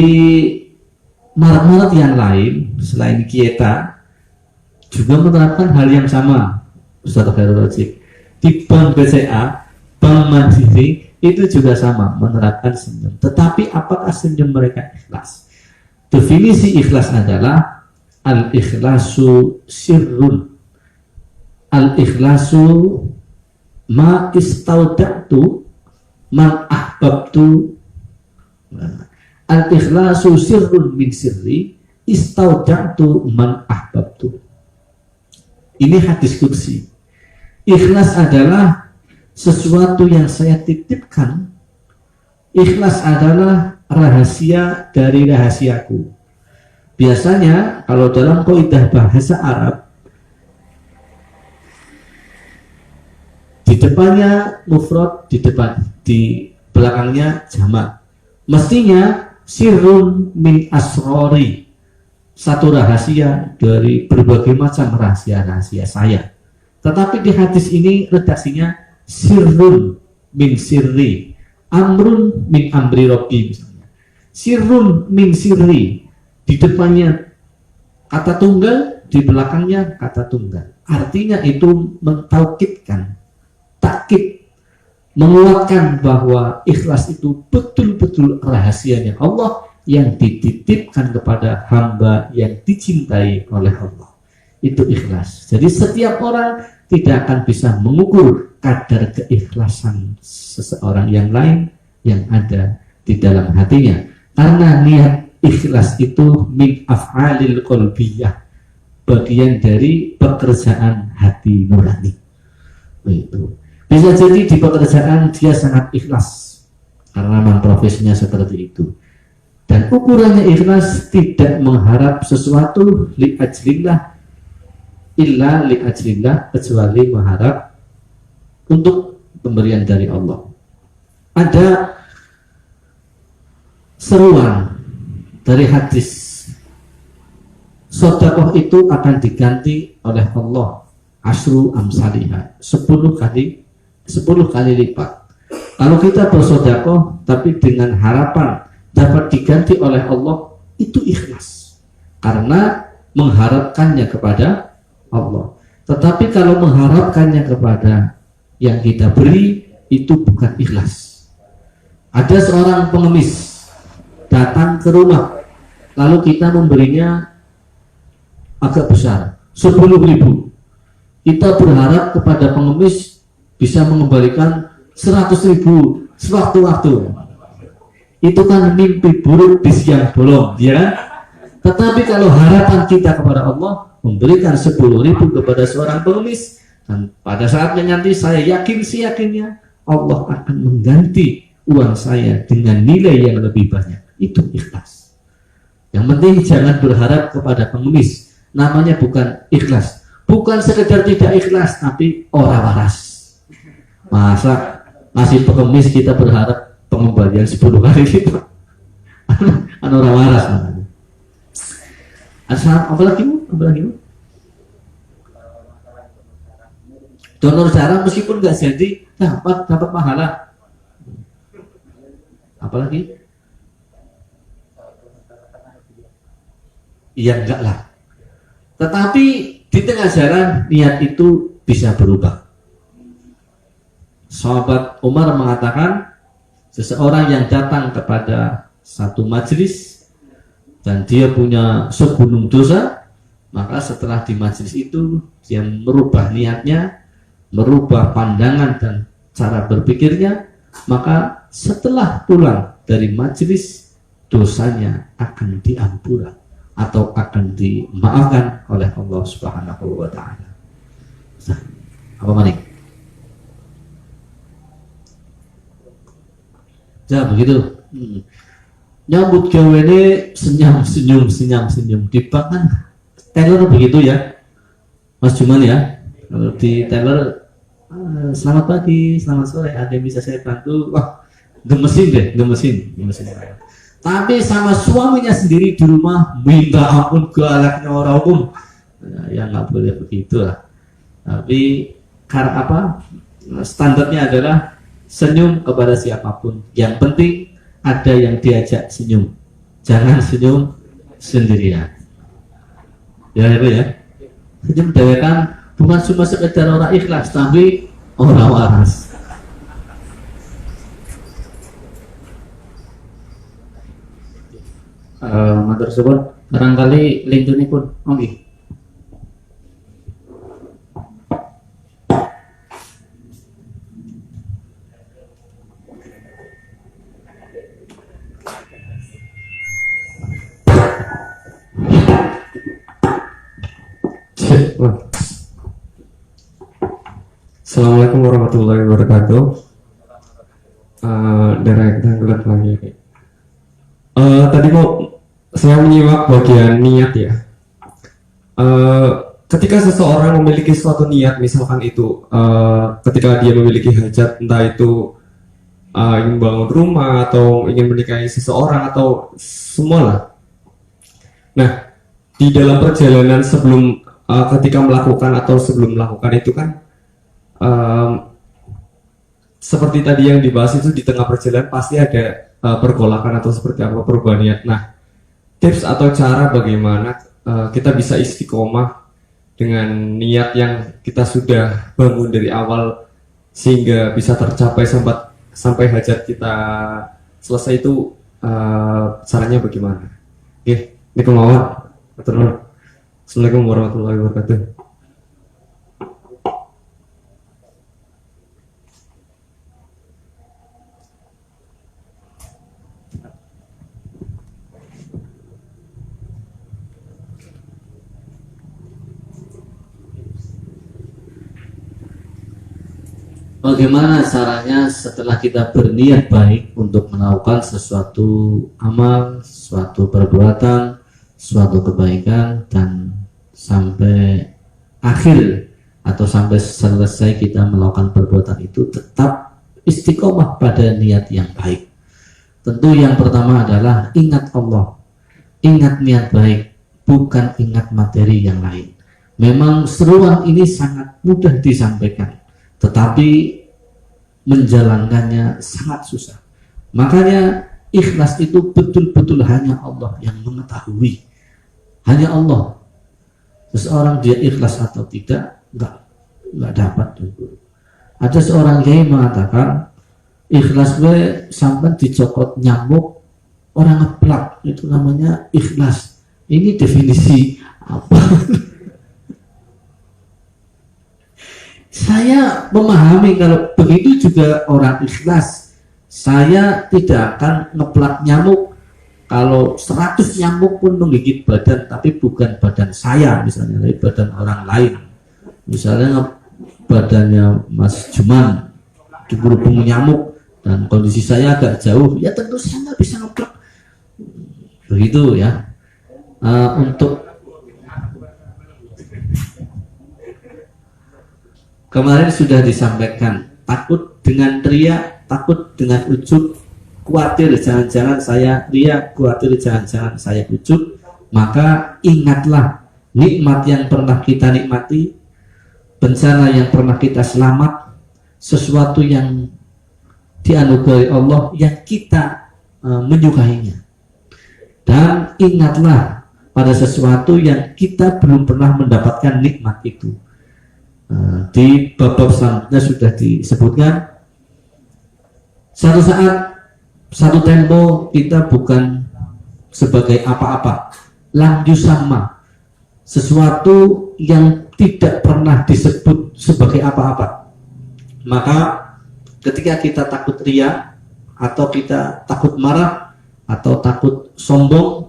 S3: Maret-Maret yang lain selain Kieta juga menerapkan hal yang sama.
S1: Ustaz Khairul Razik, di Bank BCA, Bank Mandiri itu juga sama menerapkan senyum. Tetapi apakah senyum mereka ikhlas? Definisi ikhlas adalah al-ikhlasu sirrun. Al-ikhlasu ma istauda'tu man ahbabtu. Al-ikhlasu sirrun min sirri istauda'tu man ahbabtu. Ini hadis kursi. Ikhlas adalah sesuatu yang saya titipkan. Ikhlas adalah rahasia dari rahasiaku. Biasanya kalau dalam kaidah bahasa Arab, di depannya mufrad, di belakangnya jamak. Mestinya sirrun min asrori, satu rahasia dari berbagai macam rahasia-rahasia saya. Tetapi di hadis ini redaksinya sirrun min sirri, amrun min amri robbi misalnya. Sirrun min sirri, di depannya kata tunggal, di belakangnya kata tunggal. Artinya itu mentaukidkan, takkid, menguatkan bahwa ikhlas itu betul-betul rahasianya Allah yang dititipkan kepada hamba yang dicintai oleh Allah. Itu ikhlas. Jadi setiap orang tidak akan bisa mengukur kadar keikhlasan seseorang yang lain yang ada di dalam hatinya. Karena niat ikhlas itu min af'alil qalbiyah, bagian dari pekerjaan hati nurani. Itu bisa jadi di pekerjaan dia sangat ikhlas karena memang profesinya seperti itu. Dan ukurannya ikhlas tidak mengharap sesuatu li ajlillah illa li ajlillah, kecuali mengharap untuk pemberian dari Allah. Ada seruan dari hadis, sedekah itu akan diganti oleh Allah asru amsalihah, 10 kali lipat. Kalau kita bersedekah tapi dengan harapan dapat diganti oleh Allah, itu ikhlas karena mengharapkannya kepada Allah. Tetapi kalau mengharapkannya kepada yang kita beri, itu bukan ikhlas. Ada seorang pengemis datang ke rumah, lalu kita memberinya agak besar, 10.000. Kita berharap kepada pengemis bisa mengembalikan 100.000 sewaktu-waktu. Itu kan mimpi buruk di siang bolong, ya kan? Tetapi kalau harapan kita kepada Allah, memberikan 10.000 kepada seorang pengemis, dan pada saatnya nanti saya yakinnya Allah akan mengganti uang saya dengan nilai yang lebih banyak. Itu ikhlas. Yang penting jangan berharap kepada pengemis. Namanya bukan ikhlas. Bukan sekedar tidak ikhlas, tapi ora waras. Masa masih pengemis kita berharap pengembalian 10 kali gitu? Ora waras namanya. Apalagi donor darah meskipun nggak jadi dapat pahala. Apalagi iya enggak lah. Tetapi di tengah jalan niat itu bisa berubah. Sahabat Umar mengatakan, seseorang yang datang kepada satu majelis dan dia punya segunung dosa, maka setelah di majelis itu dia merubah niatnya, merubah pandangan dan cara berpikirnya, maka setelah pulang dari majelis dosanya akan diampuni atau akan dimaafkan oleh Allah Subhanahu wa taala. Nah, apa manik? Ya begitu. Nyambut gawe ini senyum di bank kan teller begitu ya, Mas Juman ya. Kalau di teller selamat pagi, selamat sore, ada yang bisa saya bantu? Wah, gemesin. Tapi sama suaminya sendiri di rumah minta ampun ke anaknya orang umum, ya nggak boleh begitu lah. Tapi karena apa? Standarnya adalah senyum kepada siapapun. Yang penting ada yang diajak senyum, jangan senyum sendirian. Ya itu ya. Senyum dewekan
S3: bukan cuma sekedar orang ikhlas tapi orang waras.
S2: Matur suwun, barangkali lintunipun nggih.
S5: Assalamualaikum warahmatullahi wabarakatuh. Derek tanggulat lagi. Tadi kok saya menyimak bagian niat ya. Ketika seseorang memiliki suatu niat, misalkan itu ketika dia memiliki hajat, entah itu ingin bangun rumah atau ingin menikahi seseorang atau semua lah. Nah, di dalam perjalanan sebelum ketika melakukan atau sebelum melakukan itu kan seperti tadi yang dibahas itu, di tengah perjalanan pasti ada pergolakan atau seperti apa perubahan niat. Nah, tips atau cara bagaimana kita bisa istiqomah dengan niat yang kita sudah bangun dari awal sehingga bisa tercapai sampai hajat kita selesai itu, caranya bagaimana? Oke, ini kemauan. Assalamualaikum warahmatullahi wabarakatuh.
S3: Bagaimana caranya setelah kita berniat baik untuk melakukan sesuatu amal, suatu perbuatan, suatu kebaikan, dan sampai akhir atau sampai selesai kita melakukan perbuatan itu tetap istiqomah pada niat yang baik. Tentu yang pertama adalah ingat Allah, ingat niat baik, bukan ingat materi yang lain. Memang seruan ini sangat mudah disampaikan, tetapi menjalankannya sangat susah. Makanya ikhlas itu betul-betul hanya Allah yang mengetahui. Hanya Allah. Seseorang dia ikhlas atau tidak, nggak dapat. Ada seorang kiai mengatakan, ikhlas gue sampai dicokot nyamuk, orang ngeplak, itu namanya ikhlas. Ini definisi apa? Saya memahami kalau begitu juga orang ikhlas. Saya tidak akan ngeplak nyamuk kalau 100 nyamuk pun menggigit badan, tapi bukan badan saya misalnya, tapi badan orang lain. Misalnya badannya Mas Juman digerubung nyamuk dan kondisi saya agak jauh, ya tentu saya nggak bisa ngeplak. Begitu ya. Untuk kemarin sudah disampaikan, takut dengan ria, takut dengan ujub, khawatir jangan-jangan saya ria, khawatir jangan-jangan saya ujub. Maka ingatlah nikmat yang pernah kita nikmati, bencana yang pernah kita selamat, sesuatu yang dianugerahi Allah yang kita menyukainya. Dan ingatlah pada sesuatu yang kita belum pernah mendapatkan nikmat itu. Di bab-bab selanjutnya sudah disebutkan, satu saat, satu tempo kita bukan sebagai apa-apa, lam yusamma, sesuatu yang tidak pernah disebut sebagai apa-apa. Maka ketika kita takut ria, atau kita takut marah, atau takut sombong,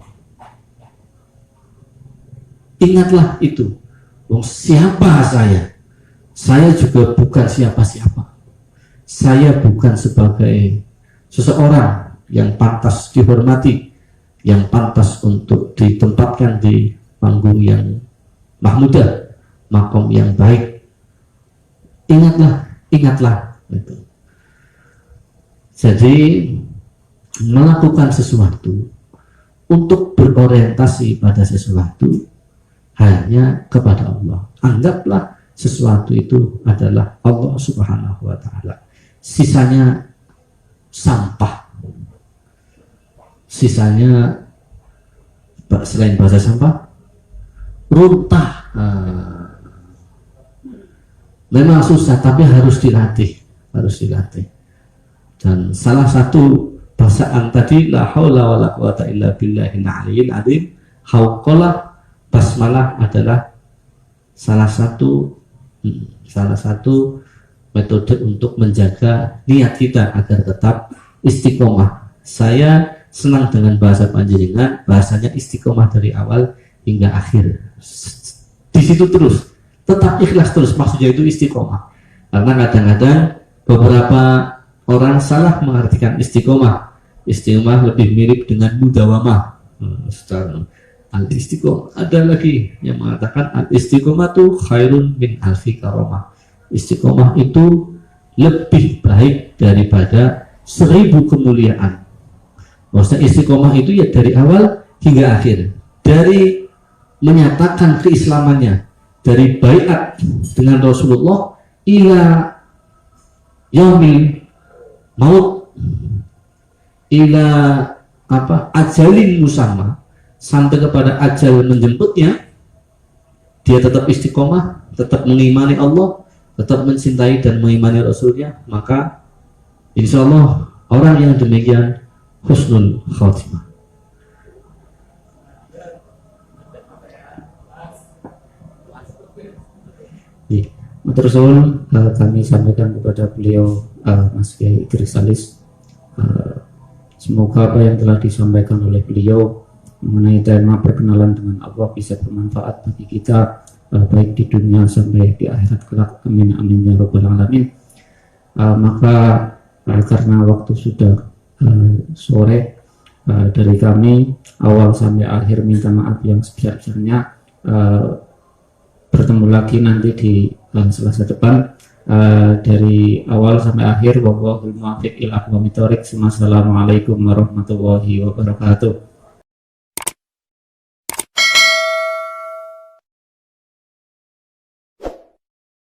S3: ingatlah itu. Siapa saya? Saya juga bukan siapa-siapa. Saya bukan sebagai seseorang yang pantas dihormati, yang pantas untuk ditempatkan di panggung yang mahmudah, makom yang baik. Ingatlah. Jadi melakukan sesuatu untuk berorientasi pada sesuatu hanya kepada Allah. Anggaplah sesuatu itu adalah Allah Subhanahu wa Ta'ala. Sisanya sampah. Sisanya selain bahasa sampah, runtah.
S1: Memang susah, tapi harus dilatih, Dan salah satu bacaan tadi la haula wala quwata illa billahil aliyil azim, hauqalah basmalah adalah salah satu metode untuk menjaga niat kita agar tetap istiqomah. Saya senang dengan bahasa panjenengan, bahasanya istiqomah dari awal hingga akhir. Di situ terus, tetap ikhlas terus, maksudnya itu istiqomah. Karena kadang-kadang beberapa orang salah mengartikan istiqomah. Istiqomah lebih mirip dengan mudawamah. Al-istiqomah, ada lagi yang mengatakan al-istiqomah itu khairun min alfi karomah. Istiqomah itu lebih baik daripada 1000 kemuliaan. Maksudnya istiqomah itu ya dari awal hingga akhir, dari menyatakan keislamannya, dari baiat dengan Rasulullah ila yaumil maut, ila ajalin musamma, sampai kepada ajal menjemputnya, dia tetap istiqomah, tetap mengimani Allah, tetap mencintai dan mengimani Rasulnya, maka insya Allah orang yang demikian husnul khatimah.
S2: Terus kami sampaikan kepada beliau Mas Kiai Idris Salis, semoga apa yang telah disampaikan oleh beliau mengenai tema perkenalan dengan Allah bisa bermanfaat bagi kita, baik di dunia sampai di akhirat kelak. Amin amin ya rabbal alamin. Maka karena waktu sudah sore, dari kami awal sampai akhir minta maaf yang sebesar-besarnya. Bertemu lagi nanti di Selasa depan. Dari awal sampai akhir, wallahul muwaffiq ila aqwamit thoriq. Wassalamualaikum warahmatullahi wabarakatuh.